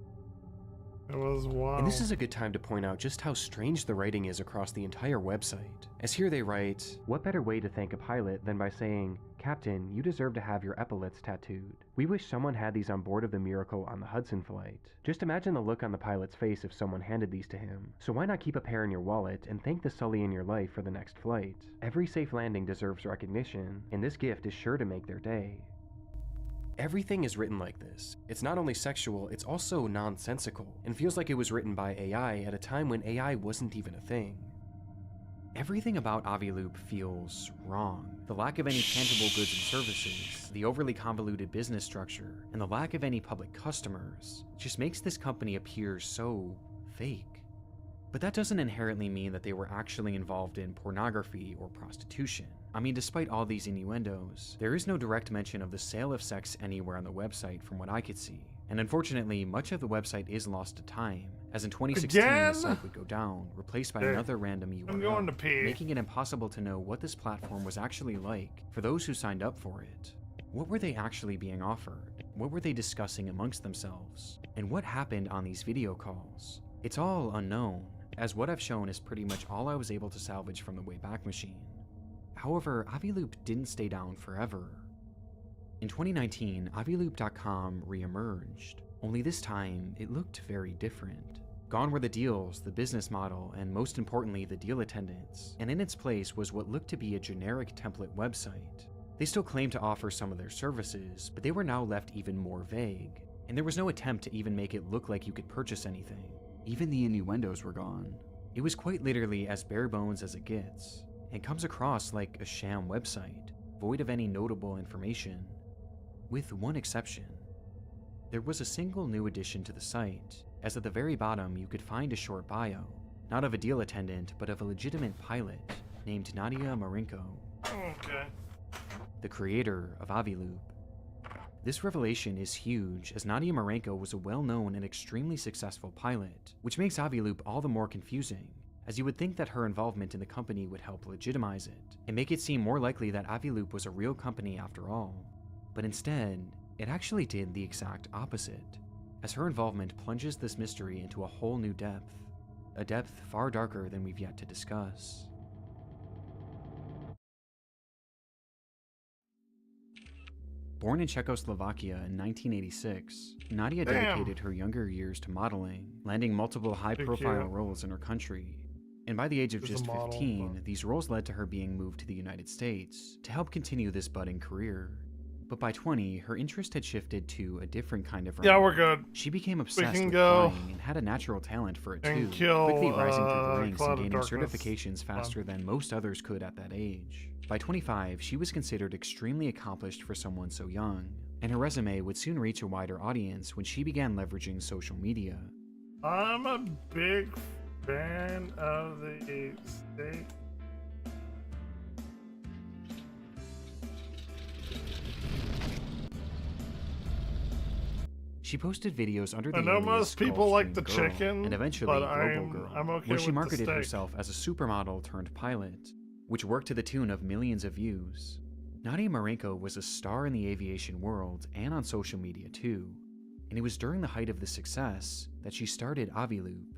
It was wild. And this is a good time to point out just how strange the writing is across the entire website. As here they write, "What better way to thank a pilot than by saying, 'Captain, you deserve to have your epaulets tattooed. We wish someone had these on board of the Miracle on the Hudson flight.' Just imagine the look on the pilot's face if someone handed these to him. So why not keep a pair in your wallet and thank the Sully in your life for the next flight? Every safe landing deserves recognition, and this gift is sure to make their day." Everything is written like this. It's not only sexual, it's also nonsensical, and feels like it was written by AI at a time when AI wasn't even a thing. Everything about Aviloop feels wrong. The lack of any tangible goods and services, the overly convoluted business structure, and the lack of any public customers just makes this company appear so fake. But that doesn't inherently mean that they were actually involved in pornography or prostitution. I mean, despite all these innuendos, there is no direct mention of the sale of sex anywhere on the website from what I could see. And unfortunately, much of the website is lost to time, as in 2016 the site would go down, replaced by another random URL, making it impossible to know what this platform was actually like for those who signed up for it. What were they actually being offered? What were they discussing amongst themselves? And what happened on these video calls? It's all unknown, as what I've shown is pretty much all I was able to salvage from the Wayback Machine. However, Aviloop didn't stay down forever. In 2019, Aviloop.com re-emerged, only this time it looked very different. Gone were the deals, the business model, and most importantly the deal attendants, and in its place was what looked to be a generic template website. They still claimed to offer some of their services, but they were now left even more vague, and there was no attempt to even make it look like you could purchase anything. Even the innuendos were gone. It was quite literally as bare bones as it gets, and comes across like a sham website, void of any notable information. With one exception. There was a single new addition to the site, as at the very bottom you could find a short bio, not of a deal attendant, but of a legitimate pilot named Nadia Marinko, the creator of Aviloop. This revelation is huge, as Nadia Marinko was a well-known and extremely successful pilot, which makes Aviloop all the more confusing, as you would think that her involvement in the company would help legitimize it, and make it seem more likely that Aviloop was a real company after all. But instead, it actually did the exact opposite, as her involvement plunges this mystery into a whole new depth, a depth far darker than we've yet to discuss. Born in Czechoslovakia in 1986, Nadia dedicated her younger years to modeling, landing multiple high-profile roles in her country. And by the age of just 15, these roles led to her being moved to the United States to help continue this budding career. But by 20, her interest had shifted to a different kind of running. Yeah, we're good. She became obsessed with flying and had a natural talent for it too, quickly rising through the ranks and gaining certifications faster than most others could at that age. By 25, she was considered extremely accomplished for someone so young, and her resume would soon reach a wider audience when she began leveraging social media. I'm a big fan of the state. She posted videos under the I know most people like the chicken, and eventually but Global Girl, I'm okay where she with marketed the steak. herself as a supermodel turned pilot, which worked to the tune of millions of views. Nadia Marinko was a star in the aviation world and on social media too, and it was during the height of this success that she started Aviloop.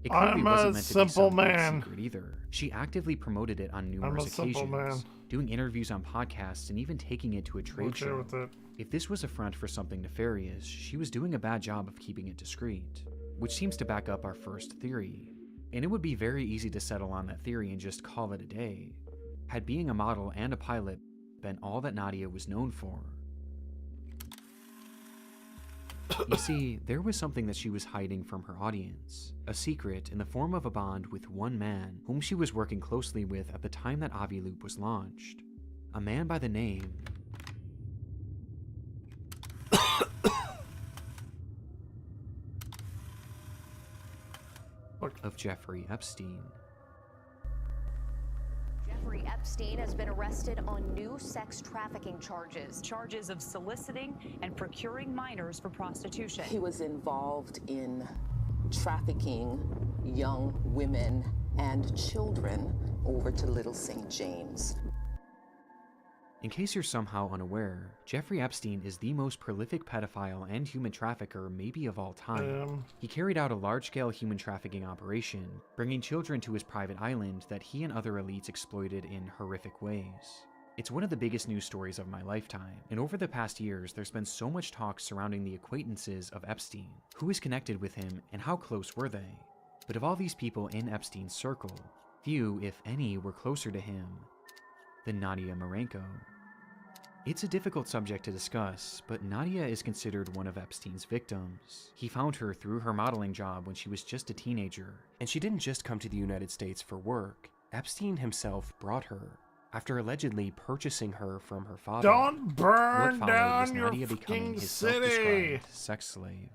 It clearly wasn't meant to be some big secret either. She actively promoted it on numerous occasions, doing interviews on podcasts and even taking it to a trade show. If this was a front for something nefarious, she was doing a bad job of keeping it discreet, which seems to back up our first theory. And it would be very easy to settle on that theory and just call it a day, had being a model and a pilot been all that Nadia was known for. You see, there was something that she was hiding from her audience, a secret in the form of a bond with one man whom she was working closely with at the time that Aviloop was launched. A man by the name of Jeffrey Epstein. Jeffrey Epstein has been arrested on new sex trafficking charges. Charges of soliciting and procuring minors for prostitution. He was involved in trafficking young women and children over to Little St. James. In case you're somehow unaware, Jeffrey Epstein is the most prolific pedophile and human trafficker maybe of all time. He carried out a large-scale human trafficking operation, bringing children to his private island that he and other elites exploited in horrific ways. It's one of the biggest news stories of my lifetime, and over the past years there's been so much talk surrounding the acquaintances of Epstein. Who is connected with him, and how close were they? But of all these people in Epstein's circle, few, if any, were closer to him than Nadia Marenko. It's a difficult subject to discuss, but Nadia is considered one of Epstein's victims. He found her through her modeling job when she was just a teenager. And she didn't just come to the United States for work. Epstein himself brought her, after allegedly purchasing her from her father. Don't burn down your Nadia becoming his city! self-described sex slave.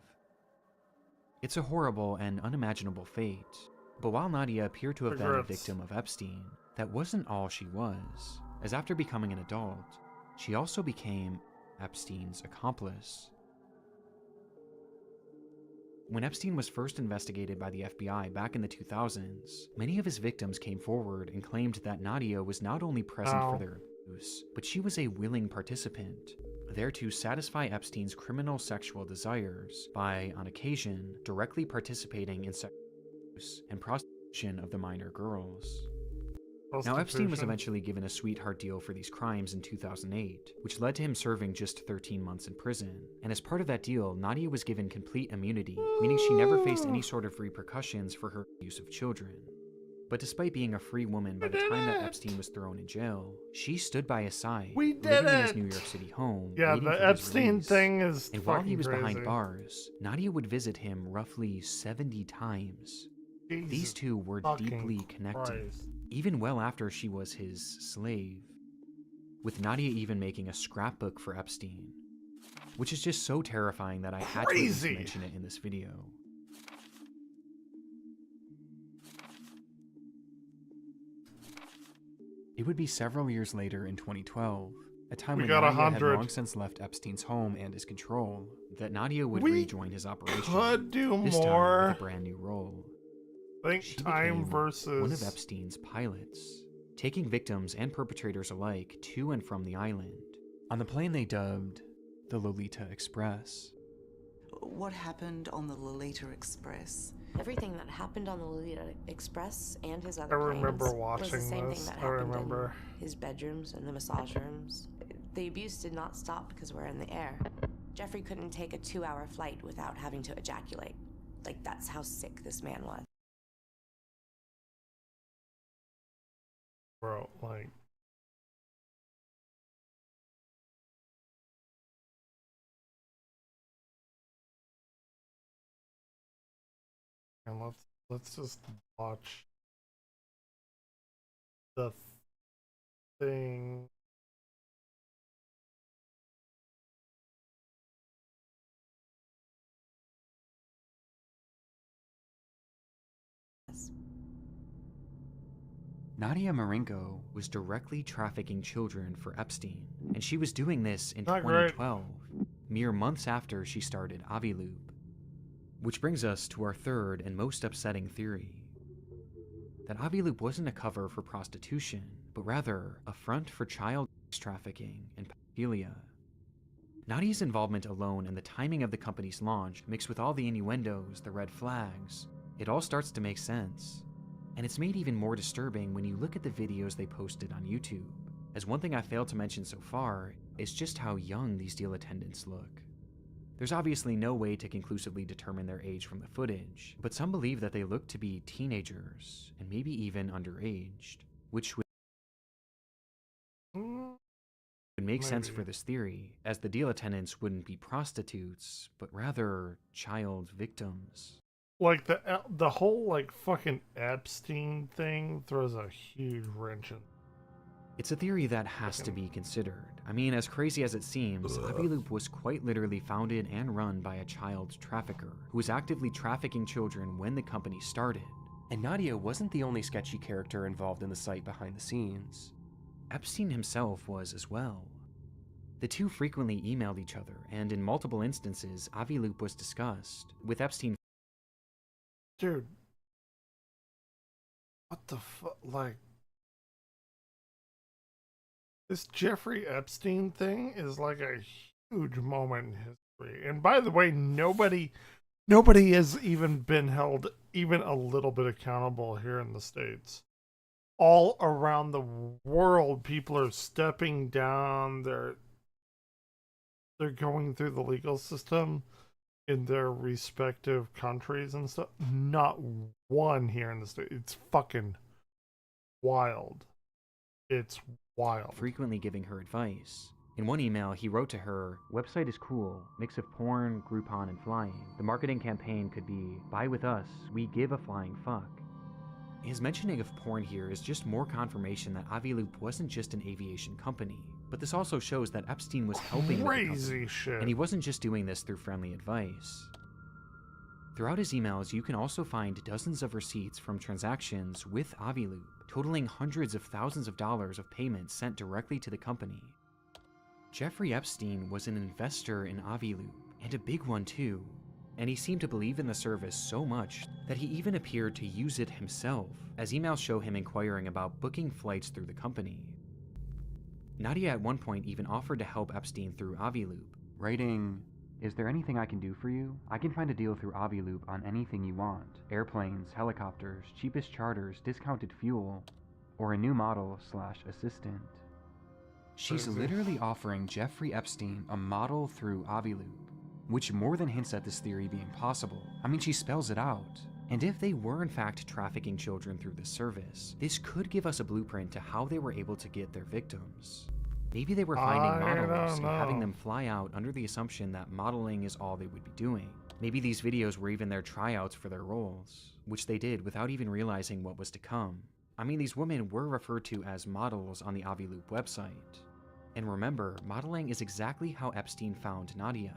It's a horrible and unimaginable fate. But while Nadia appeared to have been a victim of Epstein, that wasn't all she was, as after becoming an adult, she also became Epstein's accomplice. When Epstein was first investigated by the FBI back in the 2000s, many of his victims came forward and claimed that Nadia was not only present for their abuse, but she was a willing participant, there to satisfy Epstein's criminal sexual desires by, on occasion, directly participating in sexual abuse and prostitution of the minor girls. Now, Epstein was eventually given a sweetheart deal for these crimes in 2008, which led to him serving just 13 months in prison. And as part of that deal, Nadia was given complete immunity, meaning she never faced any sort of repercussions for her use of children. But despite being a free woman by the time that Epstein was thrown in jail, she stood by his side, living in his New York City home, waiting for his Epstein release. thing is And while he was crazy. behind bars, Nadia would visit him roughly 70 times. These two were deeply connected, even well after she was his slave, with Nadia even making a scrapbook for Epstein, which is just so terrifying that I had to at least mention it in this video. It would be several years later in 2012, a time when Nadia had long since left Epstein's home and his control, that Nadia would rejoin his operation, this time with a brand new role. She became one of Epstein's pilots, taking victims and perpetrators alike to and from the island, on the plane they dubbed the Lolita Express. What happened on the Lolita Express? Everything that happened on the Lolita Express and his other I remember planes watching was the same this. thing that I happened remember. in his bedrooms and the massage rooms. The abuse did not stop because we're in the air. Jeffrey couldn't take a 2-hour flight without having to ejaculate. Like, that's how sick this man was. Bro, like... And let's just watch the thing. Nadia Marenko was directly trafficking children for Epstein, and she was doing this in 2012, mere months after she started Aviloop. Which brings us to our third and most upsetting theory, that Aviloop wasn't a cover for prostitution, but rather a front for child trafficking and pedophilia. Nadia's involvement alone and the timing of the company's launch, mixed with all the innuendos, the red flags, it all starts to make sense. And it's made even more disturbing when you look at the videos they posted on YouTube, as one thing I failed to mention so far is just how young these deal attendants look. There's obviously no way to conclusively determine their age from the footage, but some believe that they look to be teenagers, and maybe even underaged, which would make sense for this theory, as the deal attendants wouldn't be prostitutes, but rather child victims. Like, the whole, like, fucking Epstein thing throws a huge wrench in. It's a theory that has to be considered. I mean, as crazy as it seems, Aviloop was quite literally founded and run by a child trafficker who was actively trafficking children when the company started. And Nadia wasn't the only sketchy character involved in the site behind the scenes. Epstein himself was as well. The two frequently emailed each other, and in multiple instances, Aviloop was discussed, with Epstein. Dude. what the fuck? Like, this Jeffrey Epstein thing is like a huge moment in history. And by the way, nobody has even been held even a little bit accountable here in the States. All around the world, people are stepping down. They're going through the legal system in their respective countries and stuff. Not one here in the States. It's fucking wild. It's wild. Frequently giving her advice. In one email, he wrote to her, "Website is cool, mix of porn, Groupon, and flying. The marketing campaign could be, buy with us, we give a flying fuck." His mentioning of porn here is just more confirmation that Aviloop wasn't just an aviation company, but this also shows that Epstein was helping with the company, shit. and he wasn't just doing this through friendly advice. Throughout his emails, you can also find dozens of receipts from transactions with Aviloop, totaling hundreds of thousands of dollars of payments sent directly to the company. Jeffrey Epstein was an investor in Aviloop, and a big one too, and he seemed to believe in the service so much that he even appeared to use it himself, as emails show him inquiring about booking flights through the company. Nadia at one point even offered to help Epstein through Aviloop, writing, "Is there anything I can do for you? I can find a deal through Aviloop on anything you want. Airplanes, helicopters, cheapest charters, discounted fuel, or a new model/assistant." She's literally offering Jeffrey Epstein a model through Aviloop, which more than hints at this theory being possible. I mean, she spells it out. And if they were in fact trafficking children through this service, this could give us a blueprint to how they were able to get their victims. Maybe they were finding models and having them fly out under the assumption that modeling is all they would be doing. Maybe these videos were even their tryouts for their roles, which they did without even realizing what was to come. I mean, these women were referred to as models on the Aviloop website. And remember, modeling is exactly how Epstein found Nadia.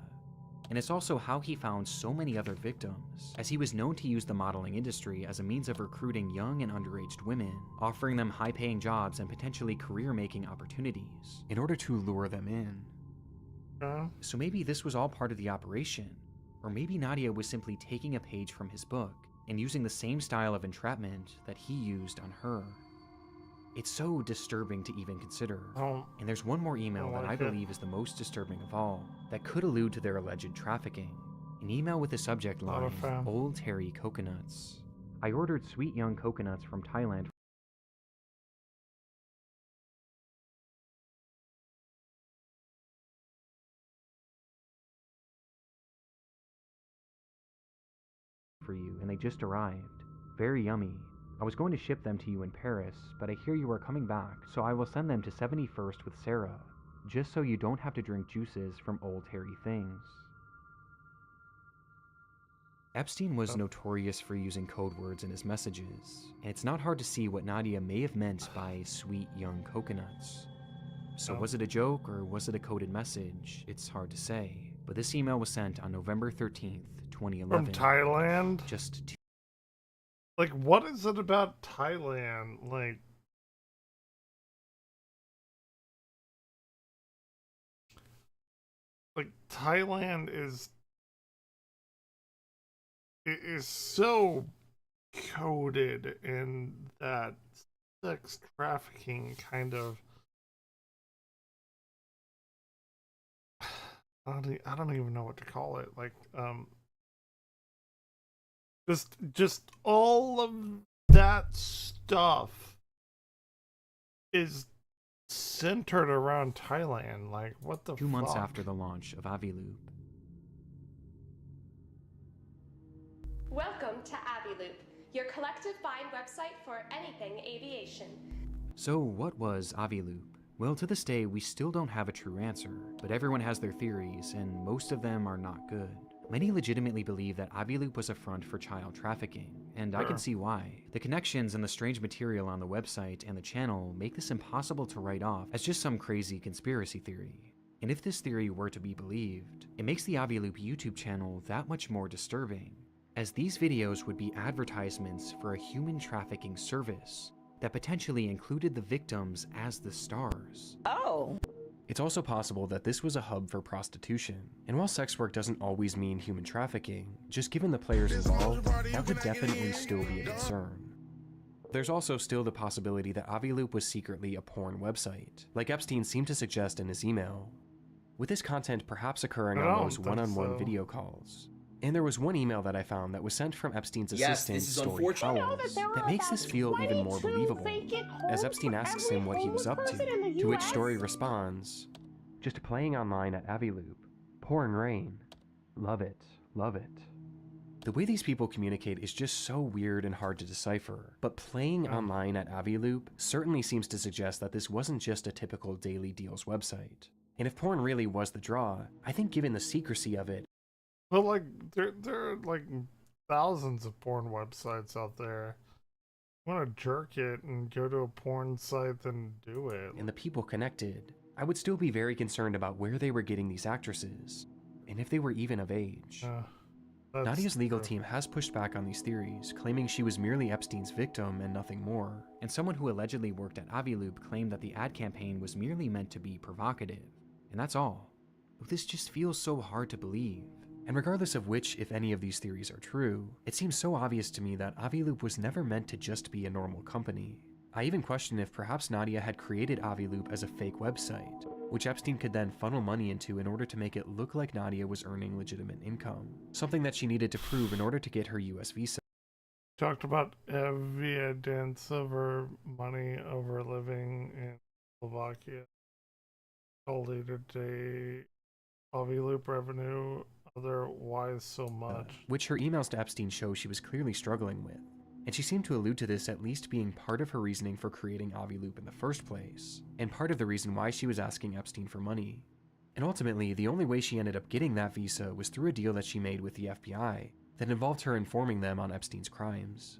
And it's also how he found so many other victims, as he was known to use the modeling industry as a means of recruiting young and underage women, offering them high-paying jobs and potentially career-making opportunities, in order to lure them in. So maybe this was all part of the operation, or maybe Nadia was simply taking a page from his book, and using the same style of entrapment that he used on her. It's so disturbing to even consider. And there's one more email that I believe is the most disturbing of all, that could allude to their alleged trafficking. An email with the subject line, "Old Terry Coconuts." I ordered sweet young coconuts from Thailand for you, and they just arrived. Very yummy. I was going to ship them to you in Paris, but I hear you are coming back, so I will send them to 71st with Sarah, just so you don't have to drink juices from Old Terry things. Epstein was notorious for using code words in his messages, and it's not hard to see what Nadia may have meant by sweet young coconuts. So was it a joke or was it a coded message? It's hard to say, but this email was sent on November 13th, 2011. From Thailand? Just 2 Like, what is it about Thailand? Like Thailand is so coded in that sex trafficking kind of. I don't even know what to call it. Like, just all of that stuff is centered around Thailand. Like, what the 2 months after the launch of Aviloop. Welcome to Aviloop, your collective buying website for anything aviation. So what was Aviloop? Well, to this day, we still don't have a true answer, but everyone has their theories, and most of them are not good. Many legitimately believe that Aviloop was a front for child trafficking, and I can see why. The connections and the strange material on the website and the channel make this impossible to write off as just some crazy conspiracy theory. And if this theory were to be believed, it makes the Aviloop YouTube channel that much more disturbing, as these videos would be advertisements for a human trafficking service that potentially included the victims as the stars. Oh! It's also possible that this was a hub for prostitution. And while sex work doesn't always mean human trafficking, just given the players involved, that would definitely still be a concern. There's also still the possibility that Aviloop was secretly a porn website, like Epstein seemed to suggest in his email, with this content perhaps occurring on those one-on-one video calls. And there was one email that I found that was sent from Epstein's assistant, Story Howells, that makes this feel even more believable, as Epstein asks him what he was up to which Story responds, "Just playing online at Aviloop. Pouring rain. Love it, love it." The way these people communicate is just so weird and hard to decipher, but playing online at Aviloop certainly seems to suggest that this wasn't just a typical daily deals website. And if porn really was the draw, I think given the secrecy of it, but like there are like thousands of porn websites out there. You want to jerk it and go to a porn site, then do it. And the people connected, I would still be very concerned about where they were getting these actresses, and if they were even of age. Nadia's legal team has pushed back on these theories, claiming she was merely Epstein's victim and nothing more. And someone who allegedly worked at Aviloop claimed that the ad campaign was merely meant to be provocative. And that's all. But this just feels so hard to believe. And regardless of which, if any of these theories are true, it seems so obvious to me that Aviloop was never meant to just be a normal company. I even question if perhaps Nadia had created Aviloop as a fake website, which Epstein could then funnel money into in order to make it look like Nadia was earning legitimate income, something that she needed to prove in order to get her US visa. Talked about evidence over money over living in Slovakia. Only today, Aviloop revenue otherwise so much. Which her emails to Epstein show she was clearly struggling with. And she seemed to allude to this at least being part of her reasoning for creating Aviloop in the first place, and part of the reason why she was asking Epstein for money. And ultimately, the only way she ended up getting that visa was through a deal that she made with the FBI that involved her informing them on Epstein's crimes.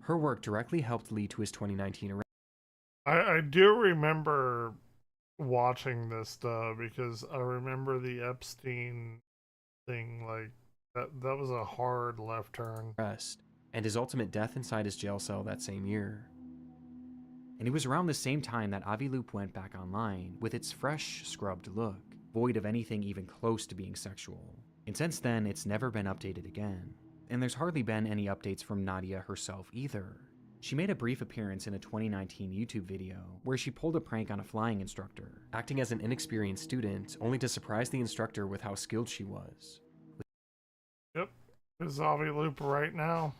Her work directly helped lead to his 2019 arrest. I do remember watching this stuff because I remember the Epstein thing, like that was a hard left turn. And his ultimate death inside his jail cell that same year. And it was around the same time that Aviloop went back online with its fresh, scrubbed look, void of anything even close to being sexual. And since then, it's never been updated again. And there's hardly been any updates from Nadia herself either. She made a brief appearance in a 2019 YouTube video where she pulled a prank on a flying instructor, acting as an inexperienced student only to surprise the instructor with how skilled she was. Yep, there's Aviloop right now.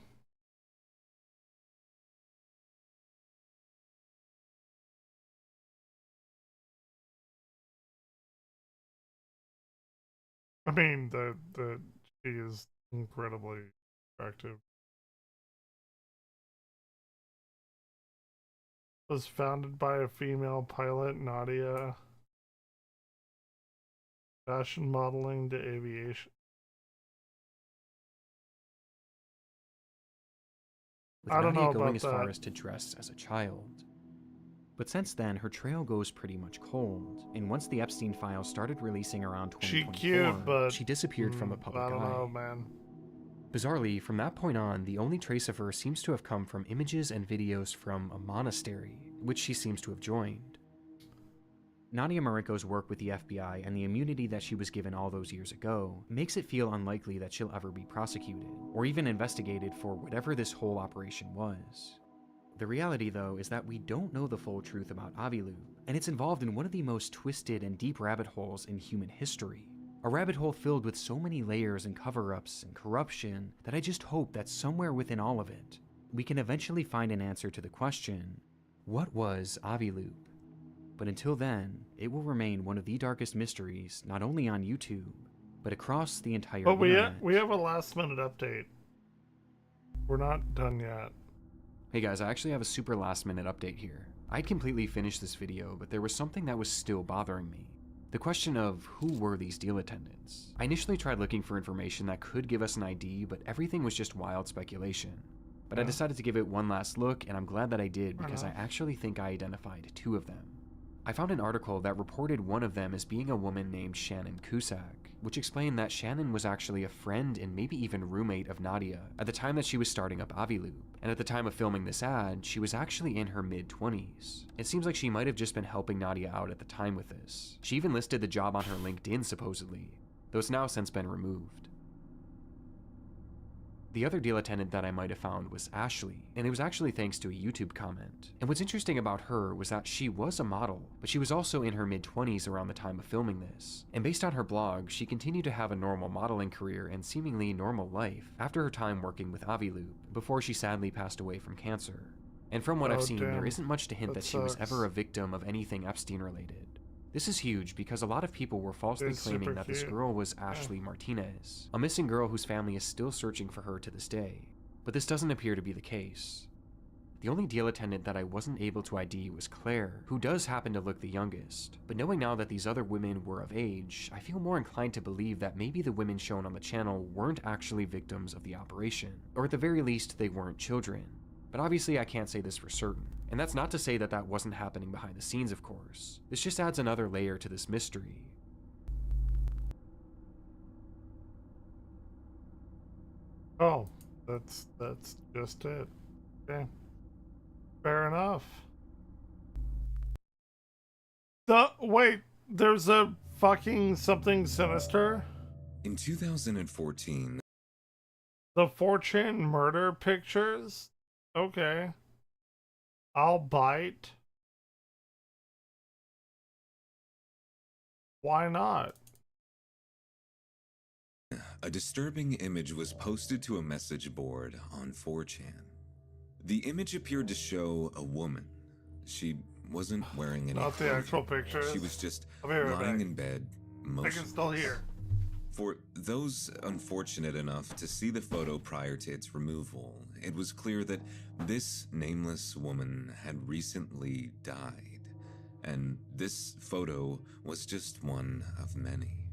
I mean, she is incredibly attractive. Was founded by a female pilot, Nadia. Fashion modeling to aviation. With I don't Nadia know going as far as to dress as a child. But since then, her trail goes pretty much cold, and once the Epstein files started releasing around 2024, she disappeared from the public eye. I don't know, man. Bizarrely, from that point on, the only trace of her seems to have come from images and videos from a monastery, which she seems to have joined. Nadia Marinko's work with the FBI and the immunity that she was given all those years ago makes it feel unlikely that she'll ever be prosecuted, or even investigated for whatever this whole operation was. The reality, though, is that we don't know the full truth about Aviloop, and it's involved in one of the most twisted and deep rabbit holes in human history. A rabbit hole filled with so many layers and cover-ups and corruption that I just hope that somewhere within all of it, we can eventually find an answer to the question, what was Aviloop? But until then, it will remain one of the darkest mysteries, not only on YouTube, but across the entire internet. But we have a last-minute update. We're not done yet. Hey guys, I actually have a super last-minute update here. I'd completely finished this video, but there was something that was still bothering me. The question of who were these deal attendants. I initially tried looking for information that could give us an ID, but everything was just wild speculation. But I decided to give it one last look, and I'm glad that I did because I actually think I identified 2 of them. I found an article that reported one of them as being a woman named Shannon Cusack, which explained that Shannon was actually a friend and maybe even roommate of Nadia at the time that she was starting up Aviloop, and at the time of filming this ad, she was actually in her mid-20s. It seems like she might have just been helping Nadia out at the time with this. She even listed the job on her LinkedIn supposedly, though it's now since been removed. The other deal attendant that I might have found was Ashley, and it was actually thanks to a YouTube comment. And what's interesting about her was that she was a model, but she was also in her mid-20s around the time of filming this. And based on her blog, she continued to have a normal modeling career and seemingly normal life after her time working with Aviloop, before she sadly passed away from cancer. And from what I've seen, there isn't much to hint that she was ever a victim of anything Epstein related. This is huge because a lot of people were falsely claiming that this girl was Ashley Martinez, a missing girl whose family is still searching for her to this day. But this doesn't appear to be the case. The only deal attendant that I wasn't able to ID was Claire, who does happen to look the youngest. But knowing now that these other women were of age, I feel more inclined to believe that maybe the women shown on the channel weren't actually victims of the operation, or at the very least they weren't children. But obviously I can't say this for certain. And that's not to say that that wasn't happening behind the scenes, of course. This just adds another layer to this mystery. Oh, that's just it. Okay. Fair enough. Wait, there's a fucking something sinister? In 2014... The 4chan murder pictures? Okay. I'll bite. Why not? A disturbing image was posted to a message board on 4chan. The image appeared to show a woman. She wasn't wearing any Not the clothing. actual pictures. She was just right lying back. in bed, I motionless. can still hear. For those unfortunate enough to see the photo prior to its removal, it was clear that this nameless woman had recently died, and this photo was just one of many.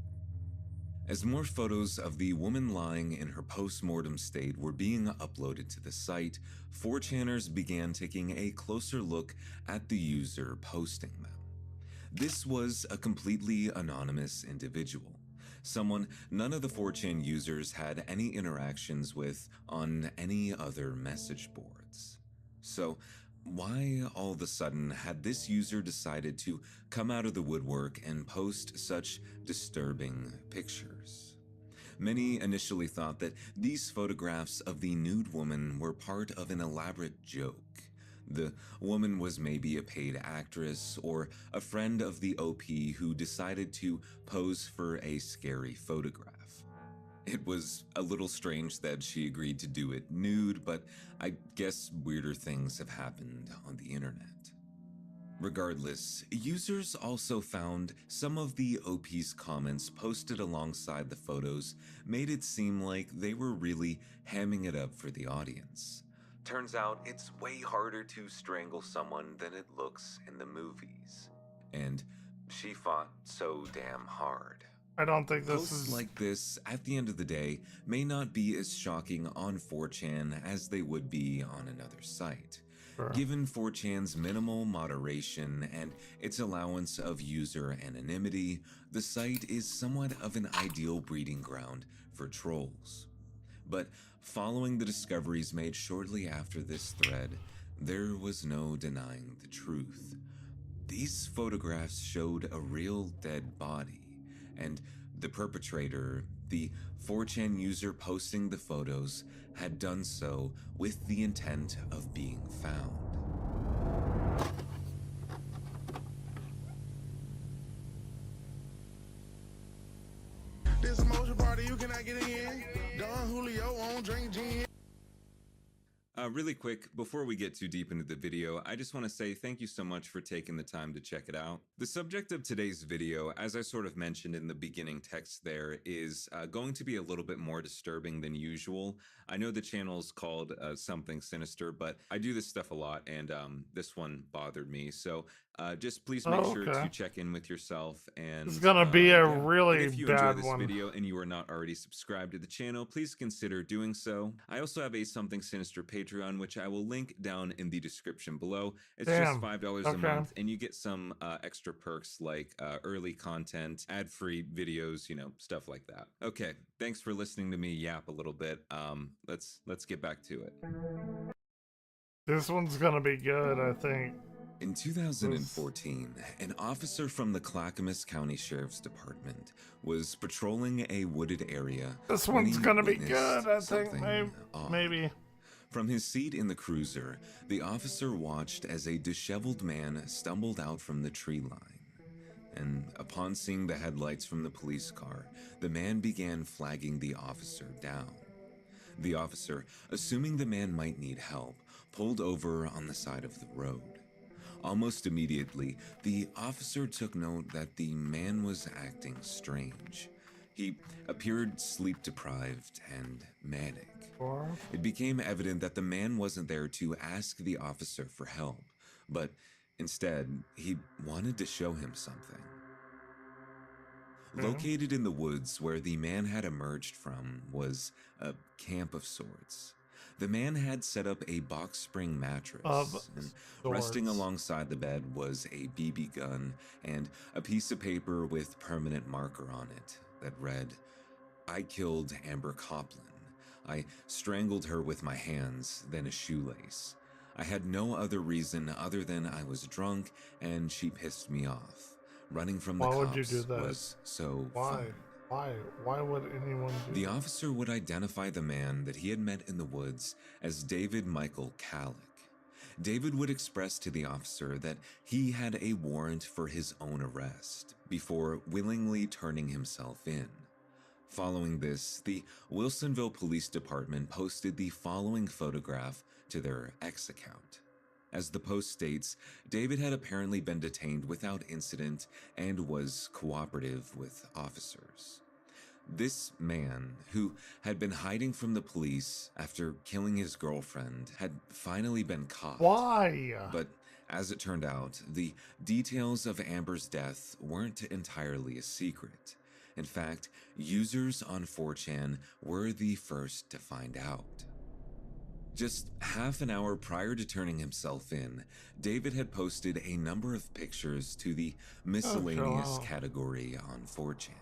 As more photos of the woman lying in her post-mortem state were being uploaded to the site, 4chaners began taking a closer look at the user posting them. This was a completely anonymous individual. Someone none of the 4chan users had any interactions with on any other message boards. So, why all of a sudden had this user decided to come out of the woodwork and post such disturbing pictures? Many initially thought that these photographs of the nude woman were part of an elaborate joke. The woman was maybe a paid actress or a friend of the OP who decided to pose for a scary photograph. It was a little strange that she agreed to do it nude, but I guess weirder things have happened on the internet. Regardless, users also found some of the OP's comments posted alongside the photos made it seem like they were really hamming it up for the audience. Turns out it's way harder to strangle someone than it looks in the movies. And she fought so damn hard. I don't think this Posts is... like this, at the end of the day, may not be as shocking on 4chan as they would be on another site. Sure. Given 4chan's minimal moderation and its allowance of user anonymity, the site is somewhat of an ideal breeding ground for trolls. But following the discoveries made shortly after this thread, there was no denying the truth. These photographs showed a real dead body, and the perpetrator, the 4chan user posting the photos, had done so with the intent of being found. This emotion party, you cannot get in. Don Julio on drink gin. Really quick, before we get too deep into the video, I just want to say thank you so much for taking the time to check it out. The subject of today's video, as I sort of mentioned in the beginning text there, is going to be a little bit more disturbing than usual. I know the channel's called Something Sinister, but I do this stuff a lot, and this one bothered me. So just please make sure to check in with yourself. And it's gonna be a really if you bad enjoy this one. video and you are not already subscribed to the channel, please consider doing so. I also have a Something Sinister Patreon, which I will link down in the description below. It's just $5 a month, and you get some extra perks like early content, ad-free videos, you know, stuff like that. Okay, thanks for listening to me yap a little bit. Let's get back to it. This one's gonna be good, I think. In 2014, an officer from the Clackamas County Sheriff's Department was patrolling a wooded area. This one's gonna be good, I think. Maybe. From his seat in the cruiser, the officer watched as a disheveled man stumbled out from the tree line. And upon seeing the headlights from the police car, the man began flagging the officer down. The officer, assuming the man might need help, pulled over on the side of the road. Almost immediately, the officer took note that the man was acting strange. He appeared sleep-deprived and manic. It became evident that the man wasn't there to ask the officer for help, but instead, he wanted to show him something. Located in the woods where the man had emerged from was a camp of sorts. The man had set up a box spring mattress, and resting alongside the bed was a BB gun and a piece of paper with permanent marker on it that read, "I killed Amber Coplin. I strangled her with my hands, then a shoelace. I had no other reason other than I was drunk and she pissed me off. Running from the cops was so fun." Why would anyone do The officer would identify the man that he had met in the woods as David Michael Kallick. David would express to the officer that he had a warrant for his own arrest before willingly turning himself in. Following this, the Wilsonville Police Department posted the following photograph to their X account. As the post states, David had apparently been detained without incident and was cooperative with officers. This man, who had been hiding from the police after killing his girlfriend, had finally been caught. Why? But as it turned out, the details of Amber's death weren't entirely a secret. In fact, users on 4chan were the first to find out. Just half an hour prior to turning himself in, David had posted a number of pictures to the miscellaneous category on 4chan.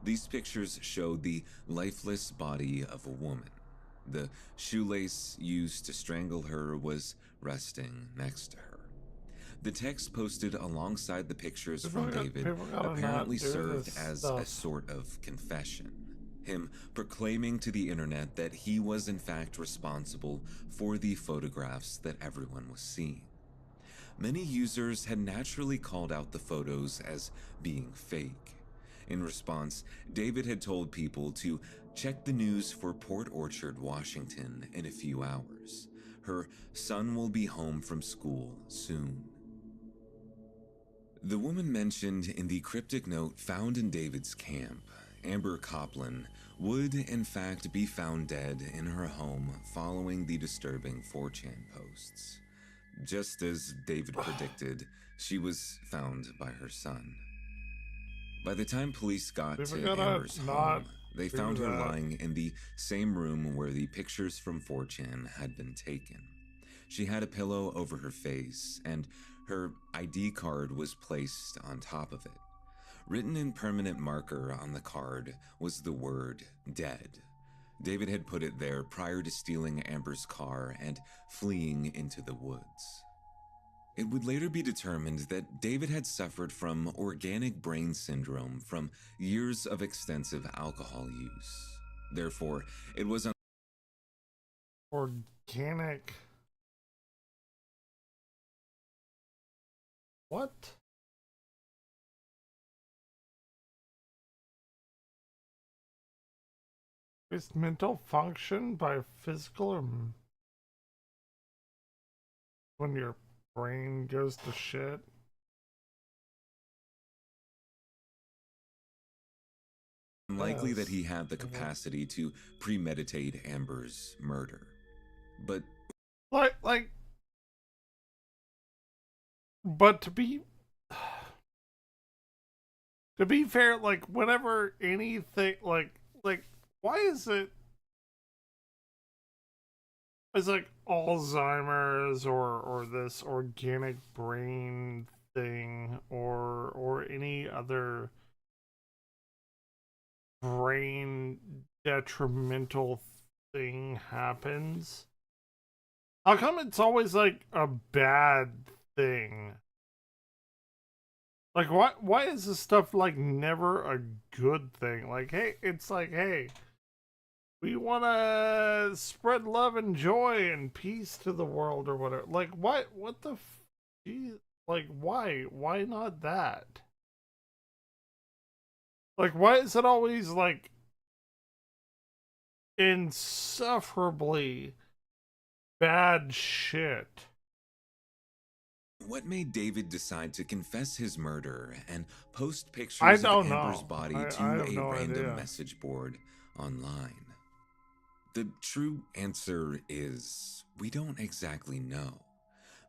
These pictures showed the lifeless body of a woman. The shoelace used to strangle her was resting next to her. The text posted alongside the pictures from David apparently served as a sort of confession. Him proclaiming to the internet that he was in fact responsible for the photographs that everyone was seeing. Many users had naturally called out the photos as being fake. In response, David had told people to check the news for Port Orchard, Washington in a few hours. Her son will be home from school soon. The woman mentioned in the cryptic note found in David's camp, Amber Coplin, would in fact be found dead in her home following the disturbing 4chan posts. Just as David predicted, she was found by her son. By the time police got to Amber's home, they found her lying in the same room where the pictures from 4chan had been taken. She had a pillow over her face, and her ID card was placed on top of it. Written in permanent marker on the card was the word "dead." David had put it there prior to stealing Amber's car and fleeing into the woods. It would later be determined that David had suffered from organic brain syndrome from years of extensive alcohol use. Therefore, it was organic. What? Is mental function by physical or when your brain goes to shit? Unlikely that he had the capacity to premeditate Amber's murder. But but to be fair, like whenever anything like why is it it's like Alzheimer's or this organic brain thing or any other brain detrimental thing happens, how come it's always like a bad thing. Like, why is this stuff, like, never a good thing? Like, hey, it's like, hey, we want to spread love and joy and peace to the world or whatever. Like, what the, like, why not that? Like, why is it always, like, insufferably bad shit? What made David decide to confess his murder and post pictures of Amber's body to a random message board online? The true answer is we don't exactly know.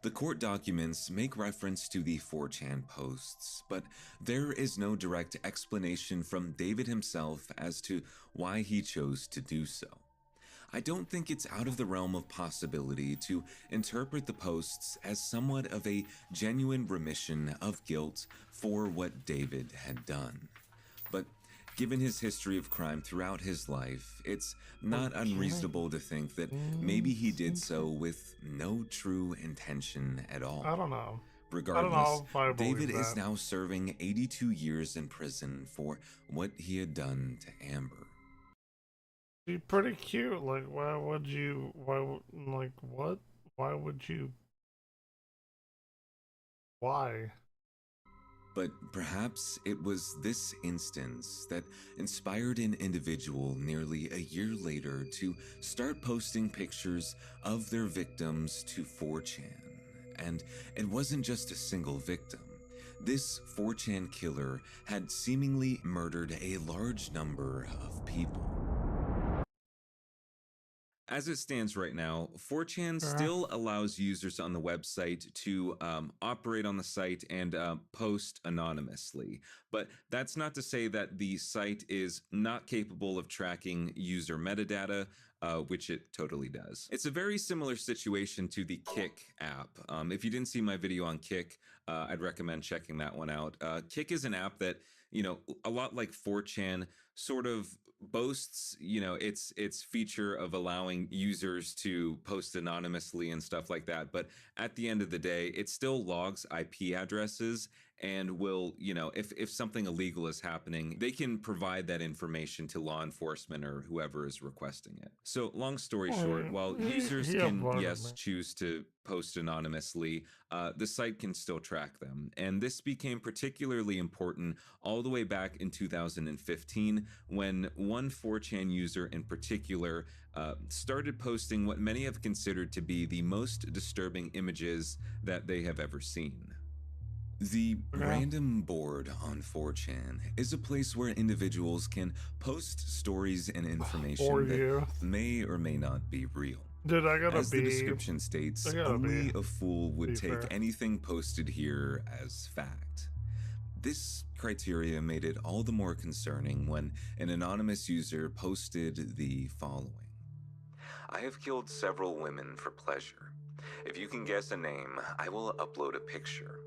The court documents make reference to the 4chan posts, but there is no direct explanation from David himself as to why he chose to do so. I don't think it's out of the realm of possibility to interpret the posts as somewhat of a genuine remission of guilt for what David had done. But given his history of crime throughout his life, it's not unreasonable to think that maybe he did so with no true intention at all. I don't know. Regardless, David is now serving 82 years in prison for what he had done to Amber. She's pretty cute. Like, why would you? Why would you? Why? But perhaps it was this instance that inspired an individual nearly a year later to start posting pictures of their victims to 4chan. And it wasn't just a single victim. This 4chan killer had seemingly murdered a large number of people. As it stands right now, 4chan still allows users on the website to operate on the site and post anonymously. But that's not to say that the site is not capable of tracking user metadata, which it totally does. It's a very similar situation to the Kik app. If you didn't see my video on Kik, I'd recommend checking that one out. Kik is an app that, you know, a lot like 4chan, sort of boasts, you know, its feature of allowing users to post anonymously and stuff like that. But at the end of the day, it still logs IP addresses and will, you know, if something illegal is happening, they can provide that information to law enforcement or whoever is requesting it. So long story short, while users can, yes, choose to post anonymously, the site can still track them. And this became particularly important all the way back in 2015 when one 4chan user in particular started posting what many have considered to be the most disturbing images that they have ever seen. The random board on 4chan is a place where individuals can post stories and information that may or may not be real. Dude, As the description states, only a fool would take anything posted here as fact. This criteria made it all the more concerning when an anonymous user posted the following. I have killed several women for pleasure. If you can guess a name, I will upload a picture.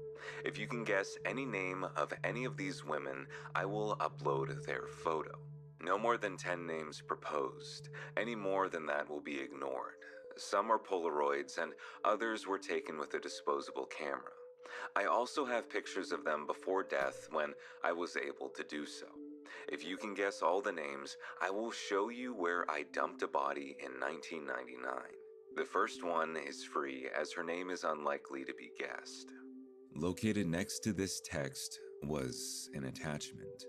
If you can guess any name of any of these women, I will upload their photo. No more than 10 names proposed. Any more than that will be ignored. Some are Polaroids and others were taken with a disposable camera. I also have pictures of them before death when I was able to do so. If you can guess all the names, I will show you where I dumped a body in 1999. The first one is free as her name is unlikely to be guessed. Located next to this text was an attachment.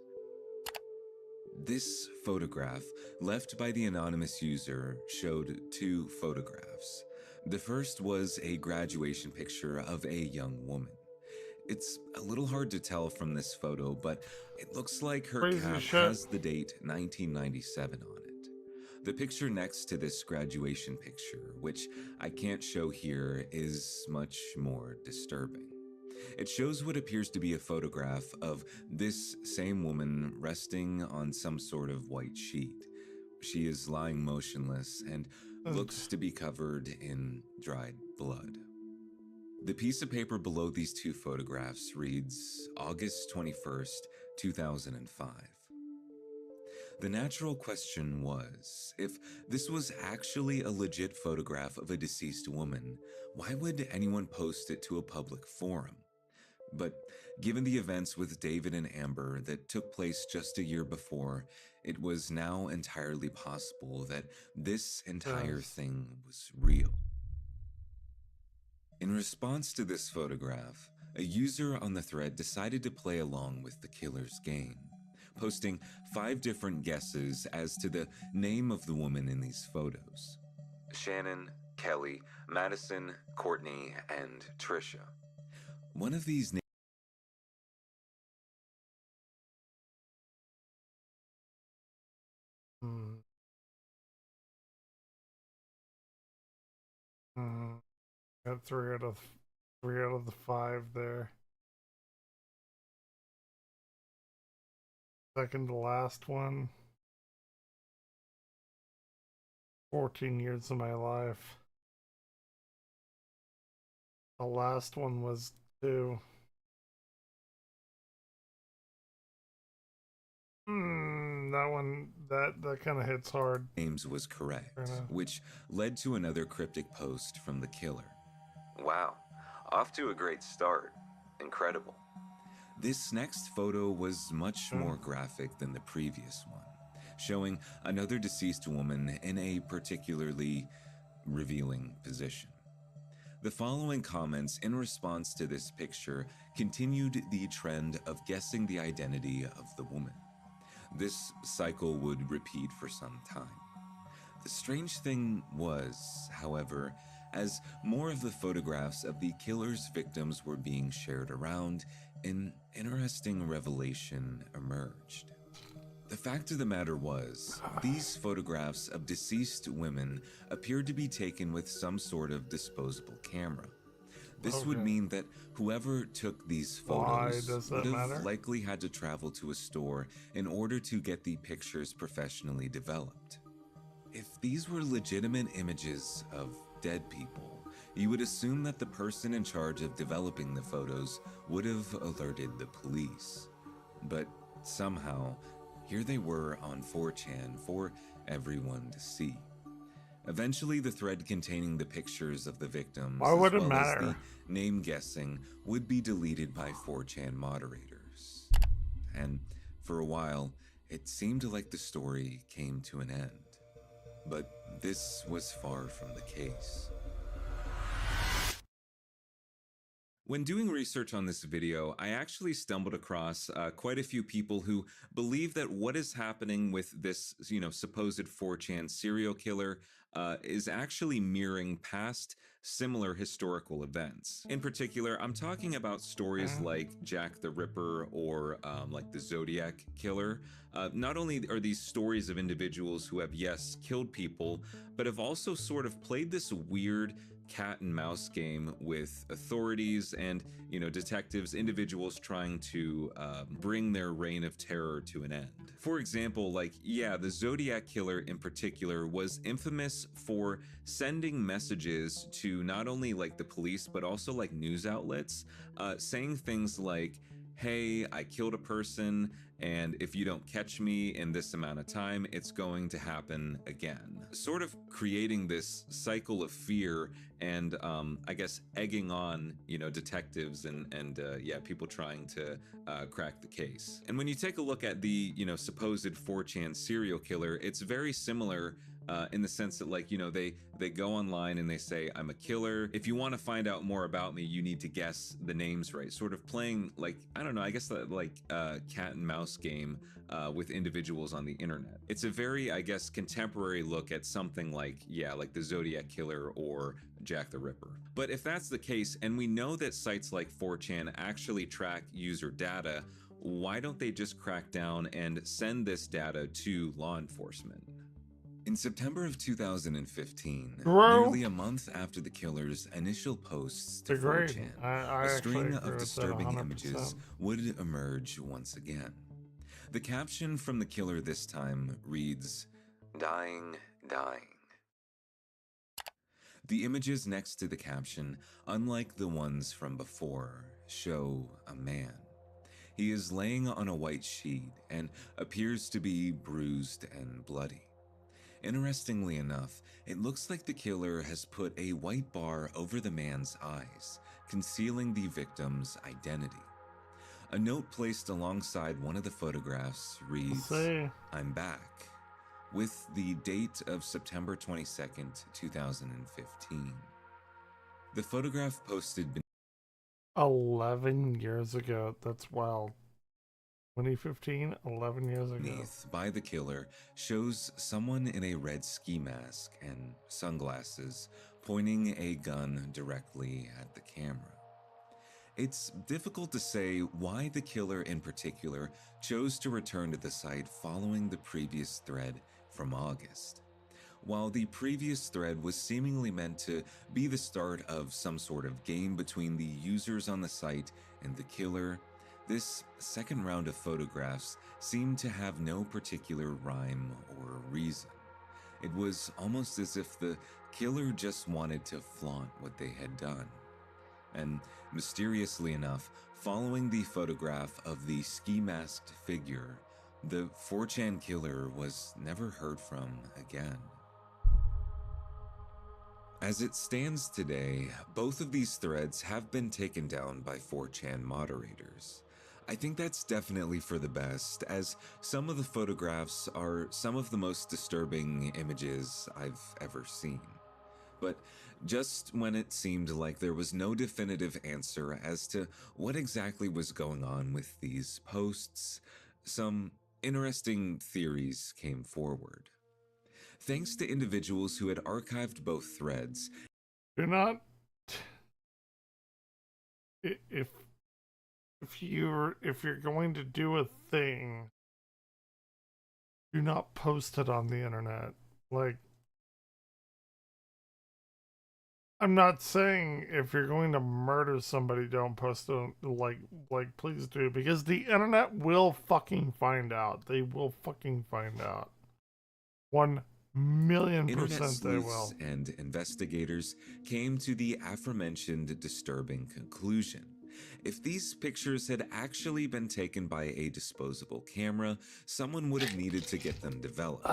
This photograph, left by the anonymous user, showed two photographs. The first was a graduation picture of a young woman. It's a little hard to tell from this photo, but it looks like her cap has the date 1997 on it. The picture next to this graduation picture, which I can't show here, is much more disturbing. It shows what appears to be a photograph of this same woman resting on some sort of white sheet. She is lying motionless and looks to be covered in dried blood. The piece of paper below these two photographs reads August 21st, 2005. The natural question was, if this was actually a legit photograph of a deceased woman, why would anyone post it to a public forum? But given the events with David and Amber that took place just a year before, it was now entirely possible that this entire thing was real. In response to this photograph, a user on the thread decided to play along with the killer's game, posting 5 different guesses as to the name of the woman in these photos: Shannon, Kelly, Madison, Courtney, and Trisha. One of these names Got 3 out of the 5 there. Second to last one. 14 years of my life. The last one was 2. That one, that kind of hits hard. Names was correct, which led to another cryptic post from the killer. Wow, off to a great start. Incredible. This next photo was much more graphic than the previous one, showing another deceased woman in a particularly revealing position. The following comments in response to this picture continued the trend of guessing the identity of the woman. This cycle would repeat for some time. The strange thing was, however, as more of the photographs of the killer's victims were being shared around, an interesting revelation emerged. The fact of the matter was, these photographs of deceased women appeared to be taken with some sort of disposable camera. This would mean that whoever took these photos would have likely had to travel to a store in order to get the pictures professionally developed. If these were legitimate images of dead people, you would assume that the person in charge of developing the photos would have alerted the police. But somehow, here they were on 4chan for everyone to see. Eventually, the thread containing the pictures of the victims, as well as the name guessing, would be deleted by 4chan moderators. And for a while, it seemed like the story came to an end. But this was far from the case. When doing research on this video, I actually stumbled across quite a few people who believe that what is happening with this, supposed 4chan serial killer is actually mirroring past similar historical events. In particular, I'm talking about stories like Jack the Ripper or like the Zodiac Killer. Not only are these stories of individuals who have, yes, killed people, but have also sort of played this weird cat and mouse game with authorities and, detectives, individuals trying to bring their reign of terror to an end. For example, the Zodiac Killer in particular was infamous for sending messages to not only the police, but also news outlets, saying things like, hey, I killed a person, and if you don't catch me in this amount of time, it's going to happen again. Sort of creating this cycle of fear and, I guess, egging on, detectives and people trying to crack the case. And when you take a look at the, supposed 4chan serial killer, it's very similar in the sense that they go online and they say, I'm a killer. If you want to find out more about me, you need to guess the names right. Sort of playing I don't know, I guess cat and mouse game with individuals on the internet. It's a very, I guess, contemporary look at something like the Zodiac Killer or Jack the Ripper. But if that's the case, and we know that sites like 4chan actually track user data, why don't they just crack down and send this data to law enforcement? In September of 2015, nearly a month after the killer's initial posts to 4chan, a string of disturbing images would emerge once again. The caption from the killer this time reads, "Dying, dying." The images next to the caption, unlike the ones from before, show a man. He is laying on a white sheet and appears to be bruised and bloody. Interestingly enough, it looks like the killer has put a white bar over the man's eyes, concealing the victim's identity. A note placed alongside one of the photographs reads, "I'm back," with the date of September 22nd, 2015. The photograph posted 11 years ago. That's wild. 2015, 11 years ago. Beneath by the killer shows someone in a red ski mask and sunglasses pointing a gun directly at the camera. It's difficult to say why the killer in particular chose to return to the site following the previous thread from August. While the previous thread was seemingly meant to be the start of some sort of game between the users on the site and the killer, this second round of photographs seemed to have no particular rhyme or reason. It was almost as if the killer just wanted to flaunt what they had done. And mysteriously enough, following the photograph of the ski-masked figure, the 4chan killer was never heard from again. As it stands today, both of these threads have been taken down by 4chan moderators. I think that's definitely for the best, as some of the photographs are some of the most disturbing images I've ever seen. But just when it seemed like there was no definitive answer as to what exactly was going on with these posts, some interesting theories came forward. Thanks to individuals who had archived both threads. Do not... If you're going to do a thing, do not post it on the internet. Like, I'm not saying if you're going to murder somebody, don't post it. Like, please do, because the internet will fucking find out. They will fucking find out. 1,000,000% they will. And investigators came to the aforementioned disturbing conclusion. If these pictures had actually been taken by a disposable camera, someone would have needed to get them developed.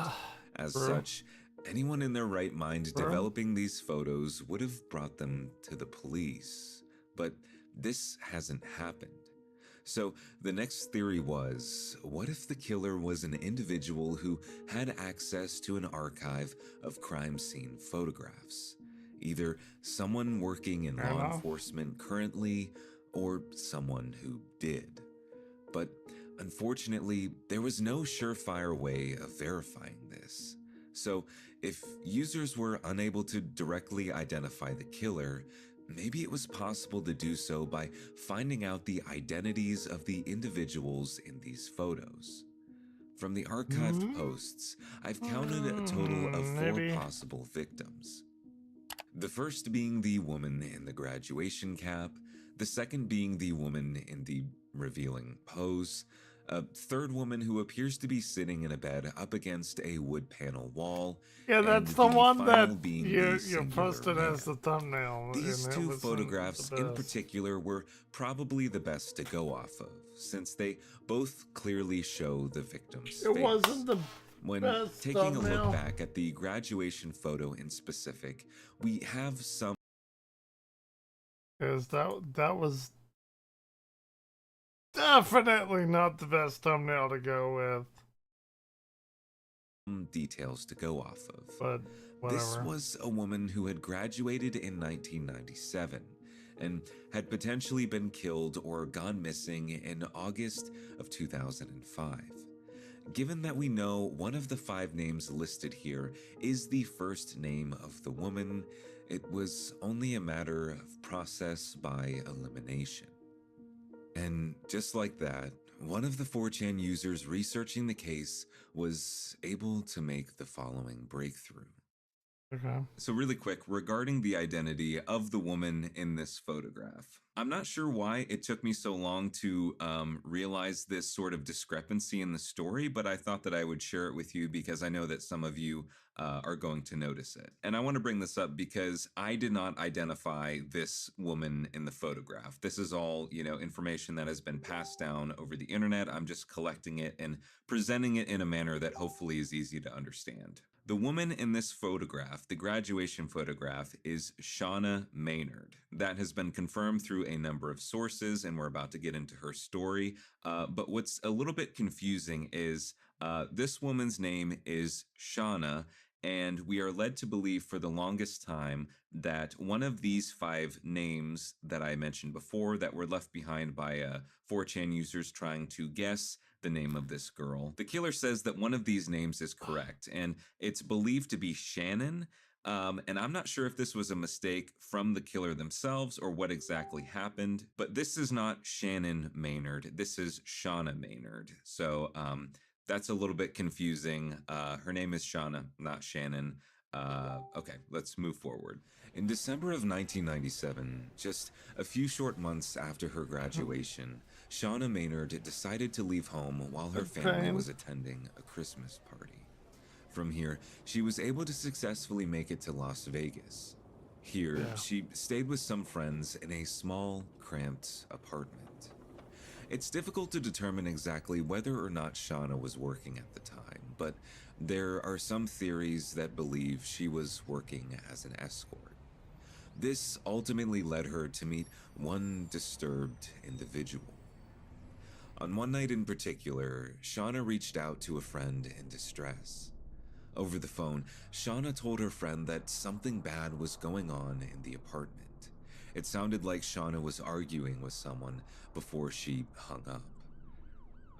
As such, anyone in their right mind developing these photos would have brought them to the police. But this hasn't happened. So the next theory was, what if the killer was an individual who had access to an archive of crime scene photographs? Either someone working in law enforcement currently, or someone who did. But unfortunately, there was no surefire way of verifying this. So if users were unable to directly identify the killer, maybe it was possible to do so by finding out the identities of the individuals in these photos. From the archived posts, I've counted a total of 4 possible victims. The first being the woman in the graduation cap, the second being the woman in the revealing pose, a third woman who appears to be sitting in a bed up against a wood panel wall. Yeah, that's the one that you posted as the thumbnail. These 2 photographs in particular were probably the best to go off of, since they both clearly show the victim's face. It wasn't the When best taking thumbnail. a look back at the graduation photo in specific, we have some... Because that was definitely not the best thumbnail to go with. Details to go off of. But whatever. This was a woman who had graduated in 1997 and had potentially been killed or gone missing in August of 2005. Given that we know one of the 5 names listed here is the first name of the woman, it was only a matter of process by elimination. And just like that, one of the 4chan users researching the case was able to make the following breakthrough. Okay. So really quick, regarding the identity of the woman in this photograph, I'm not sure why it took me so long to realize this sort of discrepancy in the story, but I thought that I would share it with you because I know that some of you are going to notice it. And I want to bring this up because I did not identify this woman in the photograph. This is all, information that has been passed down over the internet. I'm just collecting it and presenting it in a manner that hopefully is easy to understand. The woman in this photograph, the graduation photograph, is Shauna Maynard. That has been confirmed through a number of sources, and we're about to get into her story. But what's a little bit confusing is this woman's name is Shauna, and we are led to believe for the longest time that one of these 5 names that I mentioned before that were left behind by 4chan users trying to guess the name of this girl. The killer says that one of these names is correct, and it's believed to be Shannon. And I'm not sure if this was a mistake from the killer themselves or what exactly happened, but this is not Shannon Maynard. This is Shauna Maynard. So that's a little bit confusing. Her name is Shauna, not Shannon. Okay, let's move forward. In December of 1997, just a few short months after her graduation, Shauna Maynard decided to leave home while her family was attending a Christmas party. From here, she was able to successfully make it to Las Vegas. Here, she stayed with some friends in a small, cramped apartment. It's difficult to determine exactly whether or not Shauna was working at the time, but there are some theories that believe she was working as an escort. This ultimately led her to meet one disturbed individual. On one night in particular, Shauna reached out to a friend in distress. Over the phone, Shauna told her friend that something bad was going on in the apartment. It sounded like Shauna was arguing with someone before she hung up.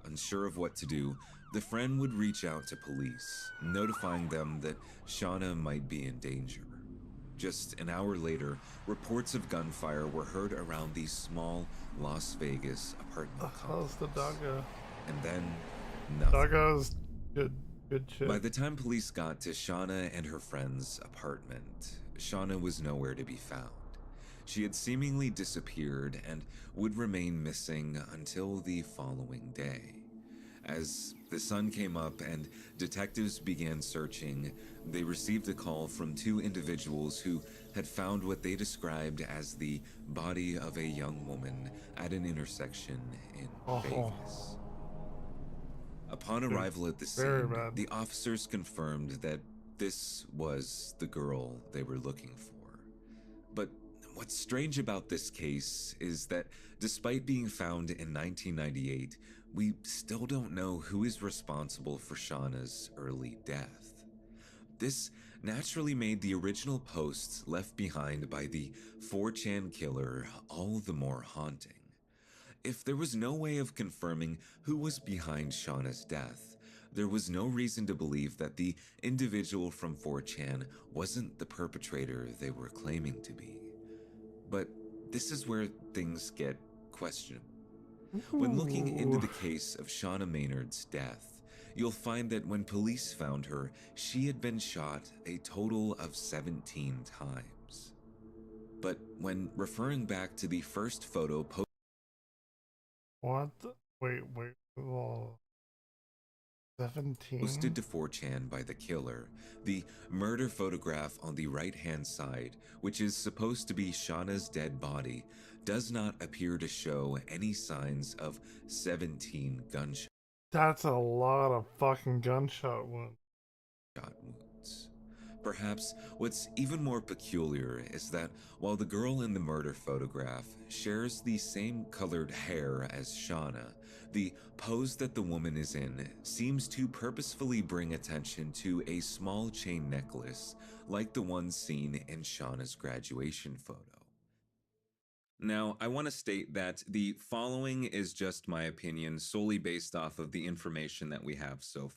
Unsure of what to do, the friend would reach out to police, notifying them that Shauna might be in danger. Just an hour later, reports of gunfire were heard around the small Las Vegas apartment complex. How's the doggo? And then, nothing. Doggo's good shit. By the time police got to Shauna and her friend's apartment, Shauna was nowhere to be found. She had seemingly disappeared and would remain missing until the following day. As the sun came up and detectives began searching, they received a call from 2 individuals who had found what they described as the body of a young woman at an intersection in Vegas. Upon arrival at the scene, the officers confirmed that this was the girl they were looking for. But what's strange about this case is that despite being found in 1998, we still don't know who is responsible for Shauna's early death. This naturally made the original posts left behind by the 4chan killer all the more haunting. If there was no way of confirming who was behind Shauna's death, there was no reason to believe that the individual from 4chan wasn't the perpetrator they were claiming to be. But this is where things get questionable. When looking into the case of Shauna Maynard's death, you'll find that when police found her, she had been shot a total of 17 times. But when referring back to the first photo What? Wait. Whoa. 17? Posted to 4chan by the killer, the murder photograph on the right-hand side, which is supposed to be Shauna's dead body, does not appear to show any signs of 17 gunshot That's a lot of fucking gunshot wounds. Perhaps what's even more peculiar is that while the girl in the murder photograph shares the same colored hair as Shauna, the pose that the woman is in seems to purposefully bring attention to a small chain necklace like the one seen in Shauna's graduation photo. Now, I want to state that the following is just my opinion solely based off of the information that we have so far.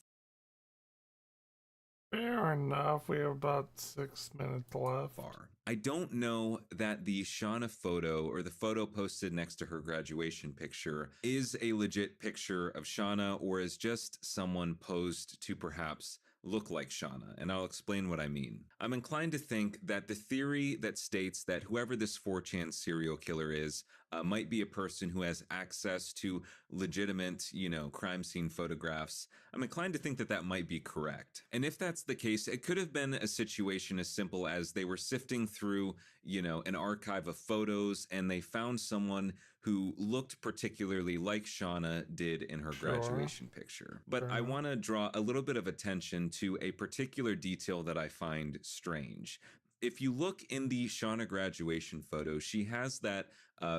Fair enough. We have about 6 minutes left. I don't know that the Shauna photo or the photo posted next to her graduation picture is a legit picture of Shauna or is just someone posed to perhaps look like Shauna, and I'll explain what I mean. I'm inclined to think that the theory that states that whoever this 4chan serial killer is might be a person who has access to legitimate, crime scene photographs. I'm inclined to think that that might be correct. And if that's the case, it could have been a situation as simple as they were sifting through, an archive of photos and they found someone who looked particularly like Shauna did in her graduation picture. But I want to draw a little bit of attention to a particular detail that I find strange. If you look in the Shauna graduation photo, she has that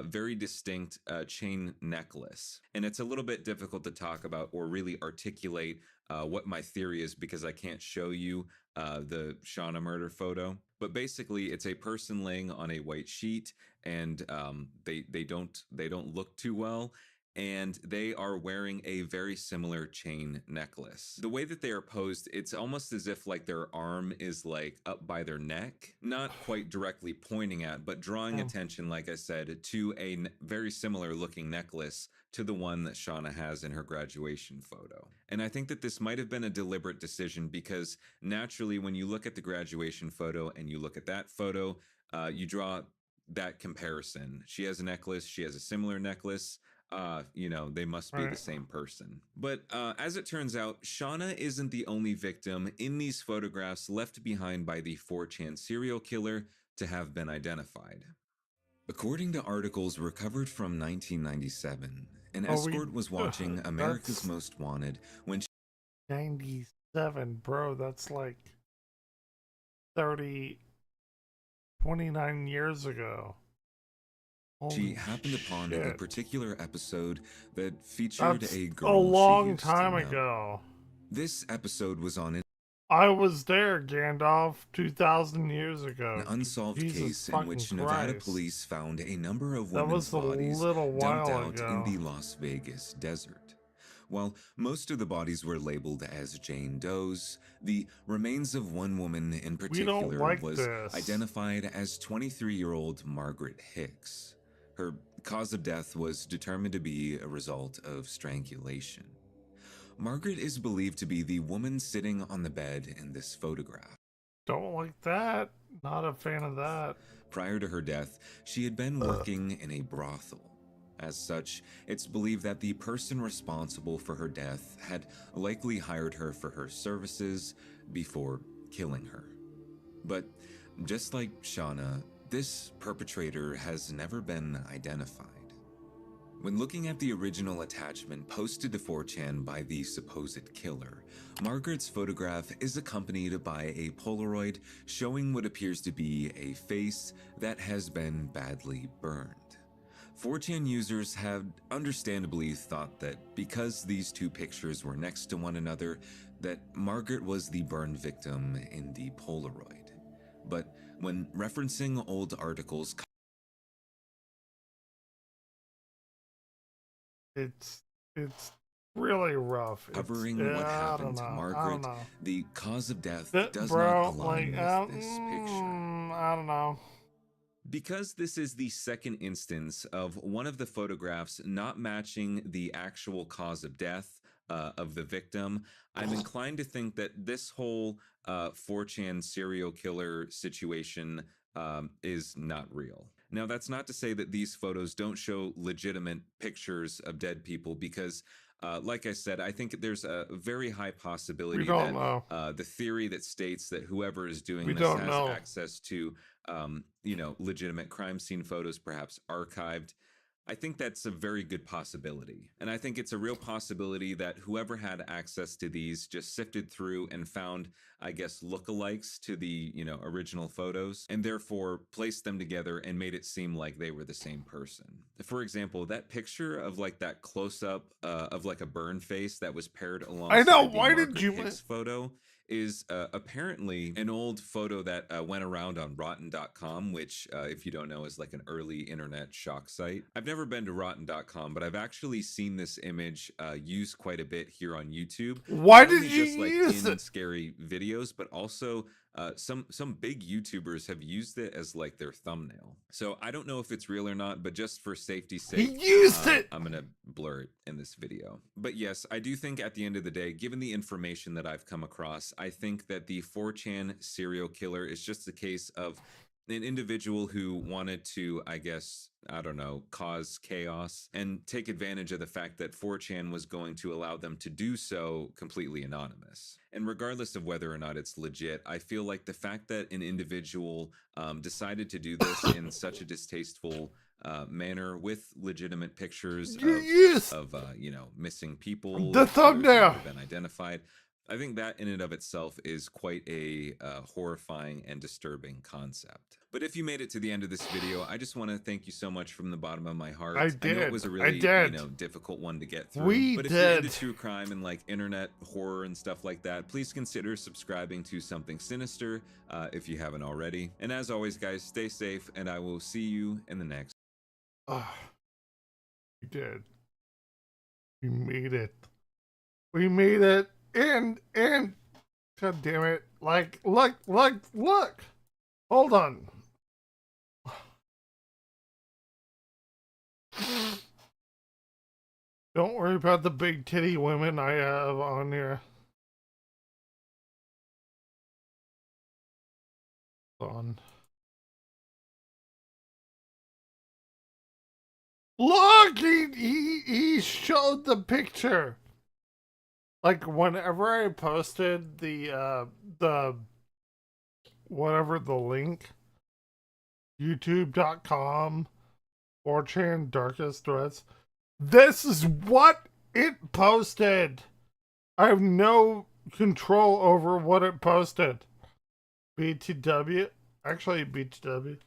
very distinct chain necklace. And it's a little bit difficult to talk about or really articulate what my theory is because I can't show you the Shauna murder photo. But basically, it's a person laying on a white sheet, and they don't look too well. And they are wearing a very similar chain necklace. The way that they are posed, it's almost as if like their arm is like up by their neck, not quite directly pointing at, but drawing attention, like I said, to a very similar looking necklace to the one that Shauna has in her graduation photo. And I think that this might have been a deliberate decision because naturally when you look at the graduation photo and you look at that photo, you draw that comparison. She has a necklace, she has a similar necklace. They must be the same person. But as it turns out, Shauna isn't the only victim in these photographs left behind by the 4chan serial killer to have been identified. According to articles recovered from 1997, an escort was watching America's Most Wanted when 97, bro, that's like 29 years ago. She happened upon a particular episode that featured a girl a long she time used to know. ago. This episode was on I was there, Gandalf, 2,000 years ago. an unsolved case in which Nevada police found a number of That women's was a bodies little dumped while out ago. in the Las Vegas desert. While most of the bodies were labeled as Jane Doe's, the remains of one woman in particular was identified as 23-year-old Margaret Hicks. Her cause of death was determined to be a result of strangulation. Margaret is believed to be the woman sitting on the bed in this photograph. Don't like that. Not a fan of that. Prior to her death, she had been working in a brothel. As such, it's believed that the person responsible for her death had likely hired her for her services before killing her. But just like Shauna, this perpetrator has never been identified. When looking at the original attachment posted to 4chan by the supposed killer, Margaret's photograph is accompanied by a Polaroid showing what appears to be a face that has been badly burned. 4chan users have understandably thought that because these two pictures were next to one another, that Margaret was the burned victim in the Polaroid. But when referencing old articles, it's really rough. Covering what happened to Margaret, the cause of death does bro, not align with this picture. I don't know. Because this is the second instance of one of the photographs not matching the actual cause of death of the victim, I'm inclined to think that this whole 4chan serial killer situation is not real. Now, that's not to say that these photos don't show legitimate pictures of dead people because like I said, I think there's a very high possibility that the theory that states that whoever is doing this has access to, legitimate crime scene photos, perhaps archived. I think that's a very good possibility. And I think it's a real possibility that whoever had access to these just sifted through and found, I guess, lookalikes to the, original photos and therefore placed them together and made it seem like they were the same person. For example, that picture of like that close up of like a burn face that was paired alongside the Margaret Hicks photo is apparently an old photo that went around on Rotten.com, which, if you don't know, is like an early internet shock site. I've never been to Rotten.com, but I've actually seen this image used quite a bit here on YouTube. Why did you use in scary videos, but also some big YouTubers have used it as like their thumbnail. So I don't know if it's real or not, but just for safety's sake, he used it. I'm gonna blur it in this video. But yes, I do think at the end of the day, given the information that I've come across, I think that the 4chan serial killer is just a case of an individual who wanted to, I guess, I don't know, cause chaos and take advantage of the fact that 4chan was going to allow them to do so completely anonymous. And regardless of whether or not it's legit, I feel like the fact that an individual decided to do this in such a distasteful manner with legitimate pictures of you know, missing people, the thumbnail have been identified. I think that in and of itself is quite a horrifying and disturbing concept. But if you made it to the end of this video, I just want to thank you so much from the bottom of my heart. I did. know it was a really you know, difficult one to get through. But if you're into true crime and like internet horror and stuff like that, please consider subscribing to Something Sinister if you haven't already. And as always, guys, stay safe, and I will see you in the next. We did. We made it. We made it. And god damn it, like look, hold on. Don't worry about the big titty women I have on here. Hold on. Look, he showed the picture. Like, whenever I posted the whatever the link, youtube.com, 4chan darkest threats, this is what it posted. I have no control over what it posted. BTW, actually BTW.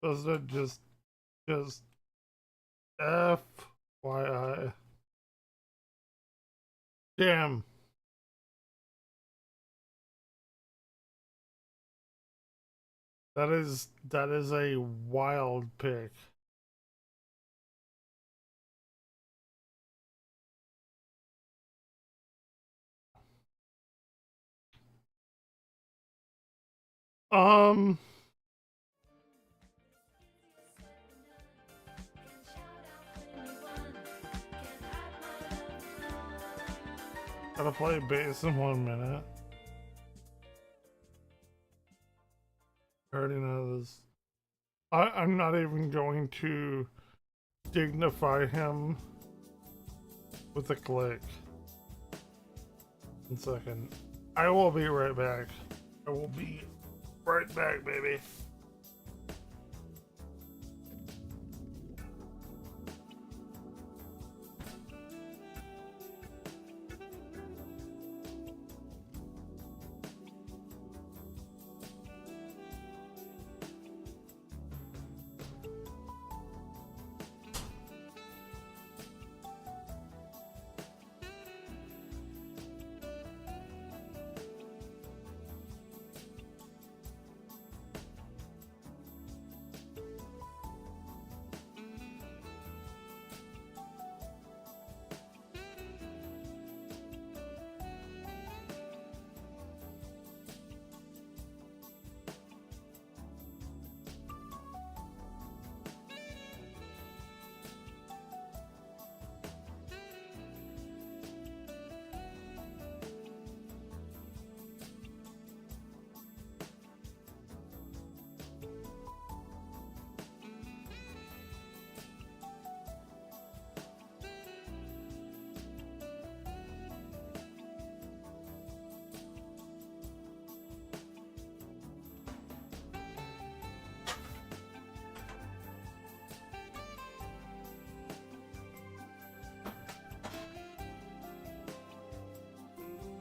Does it just FYI? Damn. That is a wild pick. Gotta play bass in 1 minute. I already know this. I'm not even going to dignify him with a click. 1 second. I will be right back. I will be right back, baby.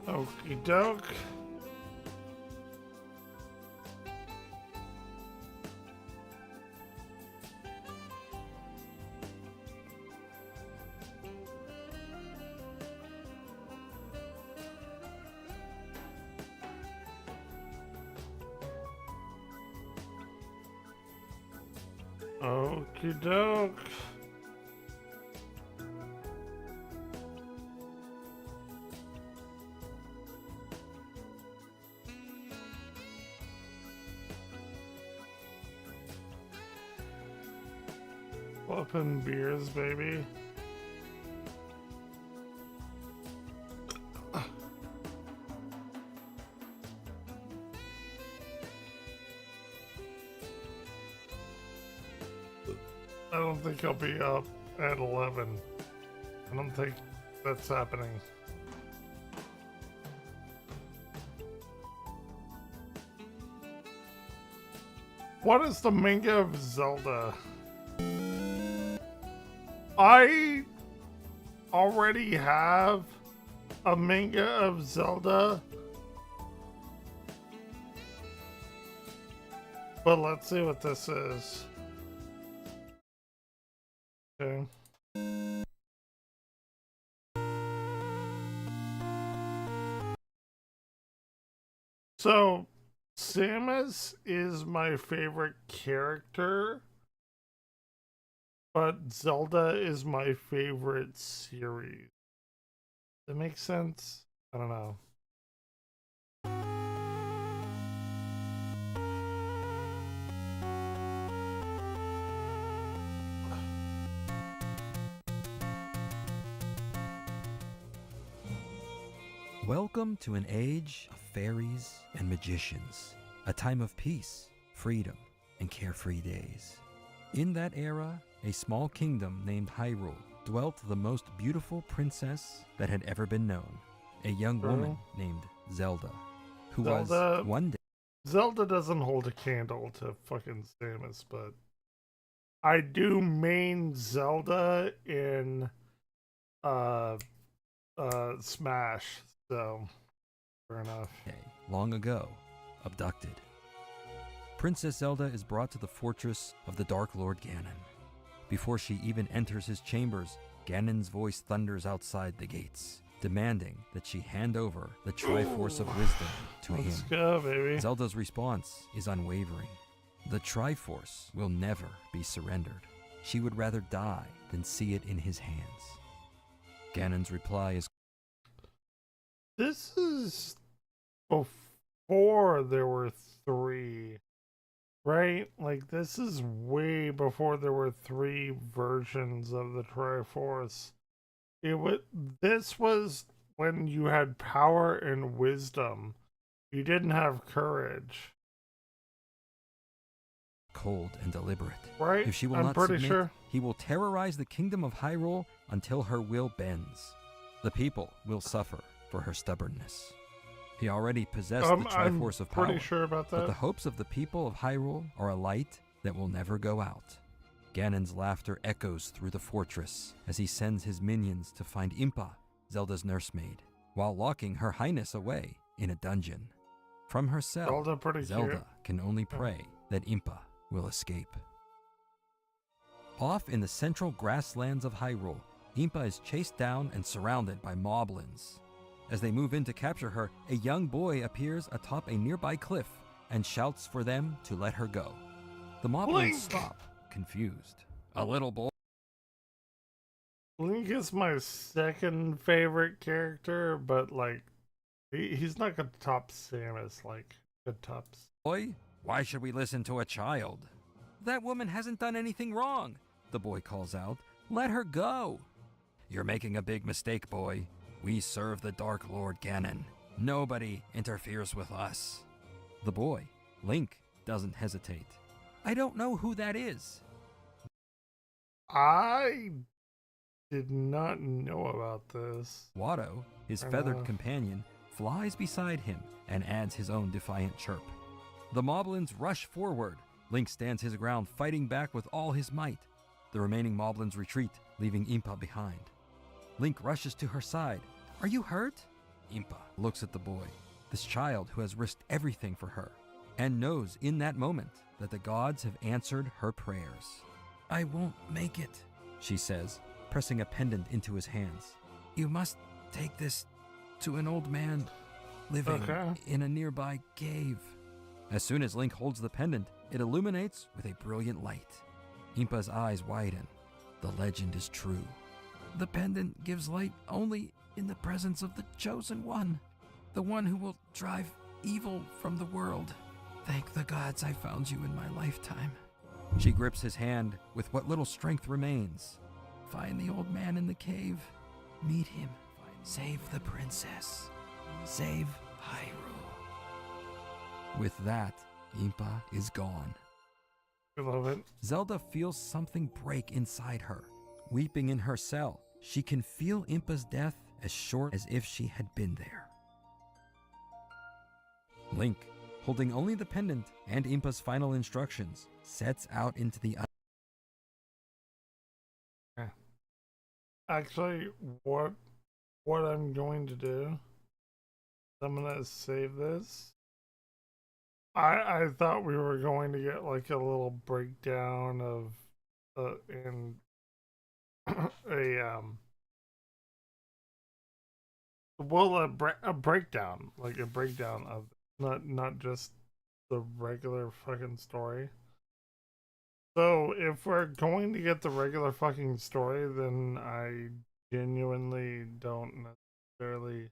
Okie doke. Okie doke. Flipping beers, baby. I don't think I'll be up at 11. I don't think that's happening. What is the manga of Zelda? I already have a manga of Zelda, but let's see what this is. Okay. So, Samus is my favorite character, but Zelda is my favorite series. That makes sense? I don't know. Welcome to an age of fairies and magicians, a time of peace, freedom, and carefree days. In that era, a small kingdom named Hyrule dwelt the most beautiful princess that had ever been known, a young woman named Zelda, who was one day... Zelda doesn't hold a candle to fucking Samus, but I do main Zelda in Smash, so fair enough. Long ago, abducted. Princess Zelda is brought to the fortress of the Dark Lord Ganon. Before she even enters his chambers, Ganon's voice thunders outside the gates, demanding that she hand over the Triforce of Wisdom to him. Let's go, baby. Zelda's response is unwavering. The Triforce will never be surrendered. She would rather die than see it in his hands. Ganon's reply is... This is before there were 3, right? Like, this is way before there were 3 versions of the Triforce. This was when you had power and wisdom. You didn't have courage. Cold and deliberate. Right? If she will not submit, he will terrorize the kingdom of Hyrule until her will bends. The people will suffer for her stubbornness. He already possessed the Triforce of power, sure about that. But the hopes of the people of Hyrule are a light that will never go out. Ganon's laughter echoes through the fortress as he sends his minions to find Impa, Zelda's nursemaid, while locking Her Highness away in a dungeon. From her cell, Zelda can only pray that Impa will escape. Off in the central grasslands of Hyrule, Impa is chased down and surrounded by moblins. As they move in to capture her, a young boy appears atop a nearby cliff and shouts for them to let her go. The moblins stop, confused. A little boy... Link is my second favorite character, but like, he's not gonna top Samus, like, good tops. Boy, why should we listen to a child? That woman hasn't done anything wrong, the boy calls out. Let her go. You're making a big mistake, boy. We serve the Dark Lord Ganon. Nobody interferes with us. The boy, Link, doesn't hesitate. I don't know who that is. I did not know about this. Watto, his feathered companion, flies beside him and adds his own defiant chirp. The moblins rush forward. Link stands his ground, fighting back with all his might. The remaining moblins retreat, leaving Impa behind. Link rushes to her side. Are you hurt? Impa looks at the boy, this child who has risked everything for her, and knows in that moment that the gods have answered her prayers. I won't make it, she says, pressing a pendant into his hands. You must take this to an old man living in a nearby cave. As soon as Link holds the pendant, it illuminates with a brilliant light. Impa's eyes widen. The legend is true. The pendant gives light only in the presence of the Chosen One, the one who will drive evil from the world. Thank the gods I found you in my lifetime. She grips his hand with what little strength remains. Find the old man in the cave. Meet him. Save the princess. Save Hyrule. With that, Impa is gone. I love it. Zelda feels something break inside her. Weeping in her cell, she can feel Impa's death as short as if she had been there. Link, holding only the pendant and Impa's final instructions, sets out into the Actually, what I'm going to do, I'm gonna save this. I thought we were going to get like a little breakdown of in a breakdown, like a breakdown of not just the regular fucking story. So if we're going to get the regular fucking story, then I genuinely don't necessarily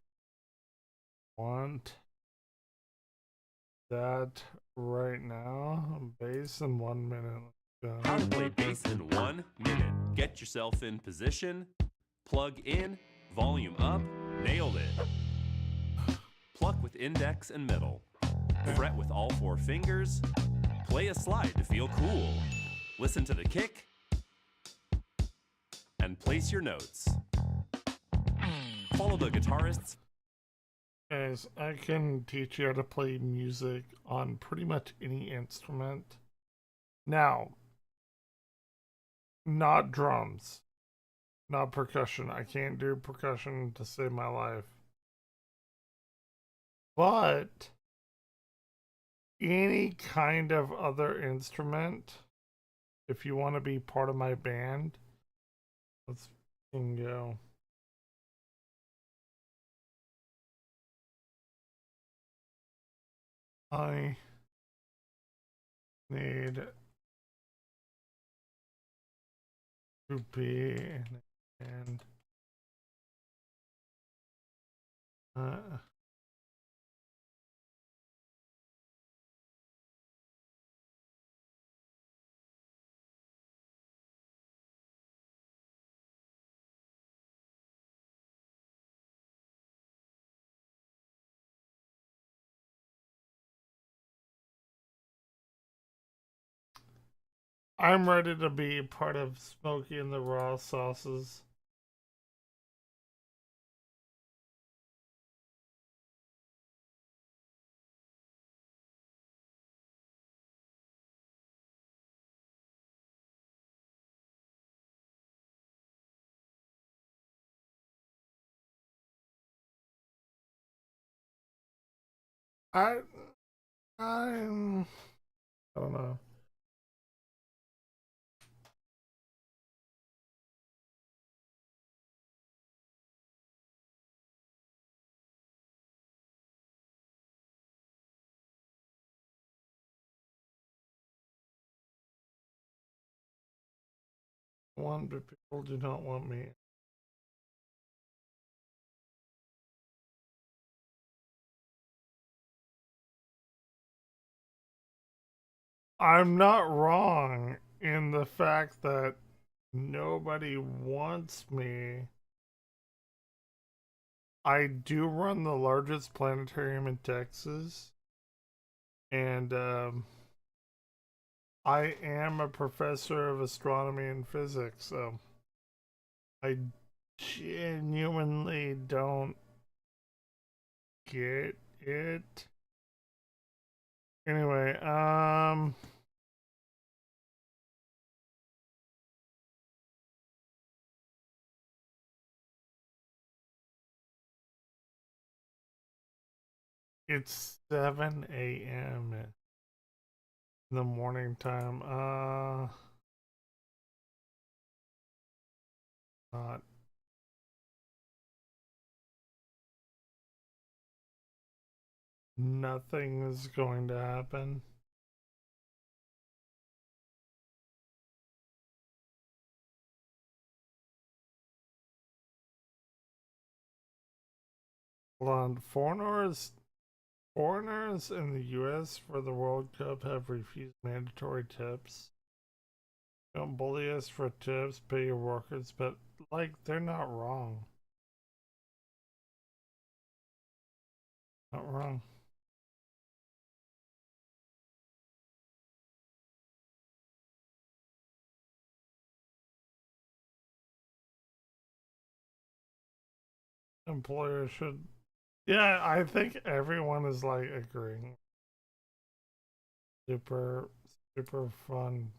want that right now. Base in 1 minute. How to play bass in 1 minute. Get yourself in position, plug in, volume up, nailed it. Pluck with index and middle. Fret with all 4 fingers. Play a slide to feel cool. Listen to the kick. And place your notes. Follow the guitarist's. Guys, I can teach you how to play music on pretty much any instrument. Now, not drums, not percussion. I can't do percussion to save my life. But any kind of other instrument, if you want to be part of my band, let's go. I need to be in a band. I'm ready to be part of Smokey and the Raw Sauces. I don't know. But people do not want me. I'm not wrong in the fact that nobody wants me. I do run the largest planetarium in Texas, and I am a professor of astronomy and physics, so I genuinely don't get it. Anyway, it's 7 a.m. in the morning time. Not. Nothing is going to happen. Hold on. Foreigners in the U.S. for the World Cup have refused mandatory tips. Don't bully us for tips, pay your workers, but, like, they're not wrong. Not wrong. Employers should. Yeah, I think everyone is like agreeing. Super fun.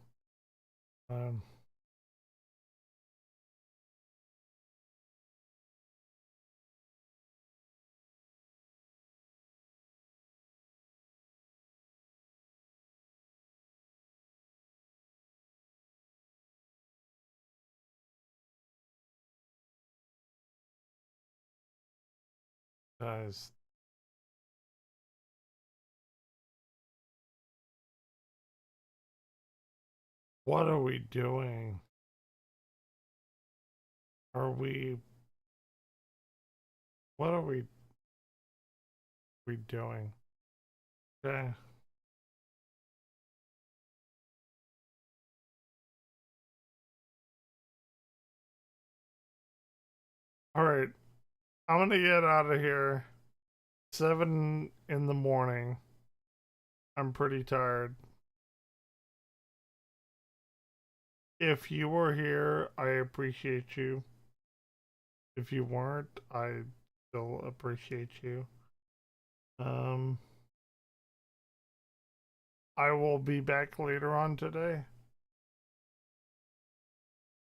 Guys. What are we doing? What are we doing? Okay. All right. I'm gonna get out of here. 7 in the morning. I'm pretty tired. If you were here, I appreciate you. If you weren't, I still appreciate you. I will be back later on today.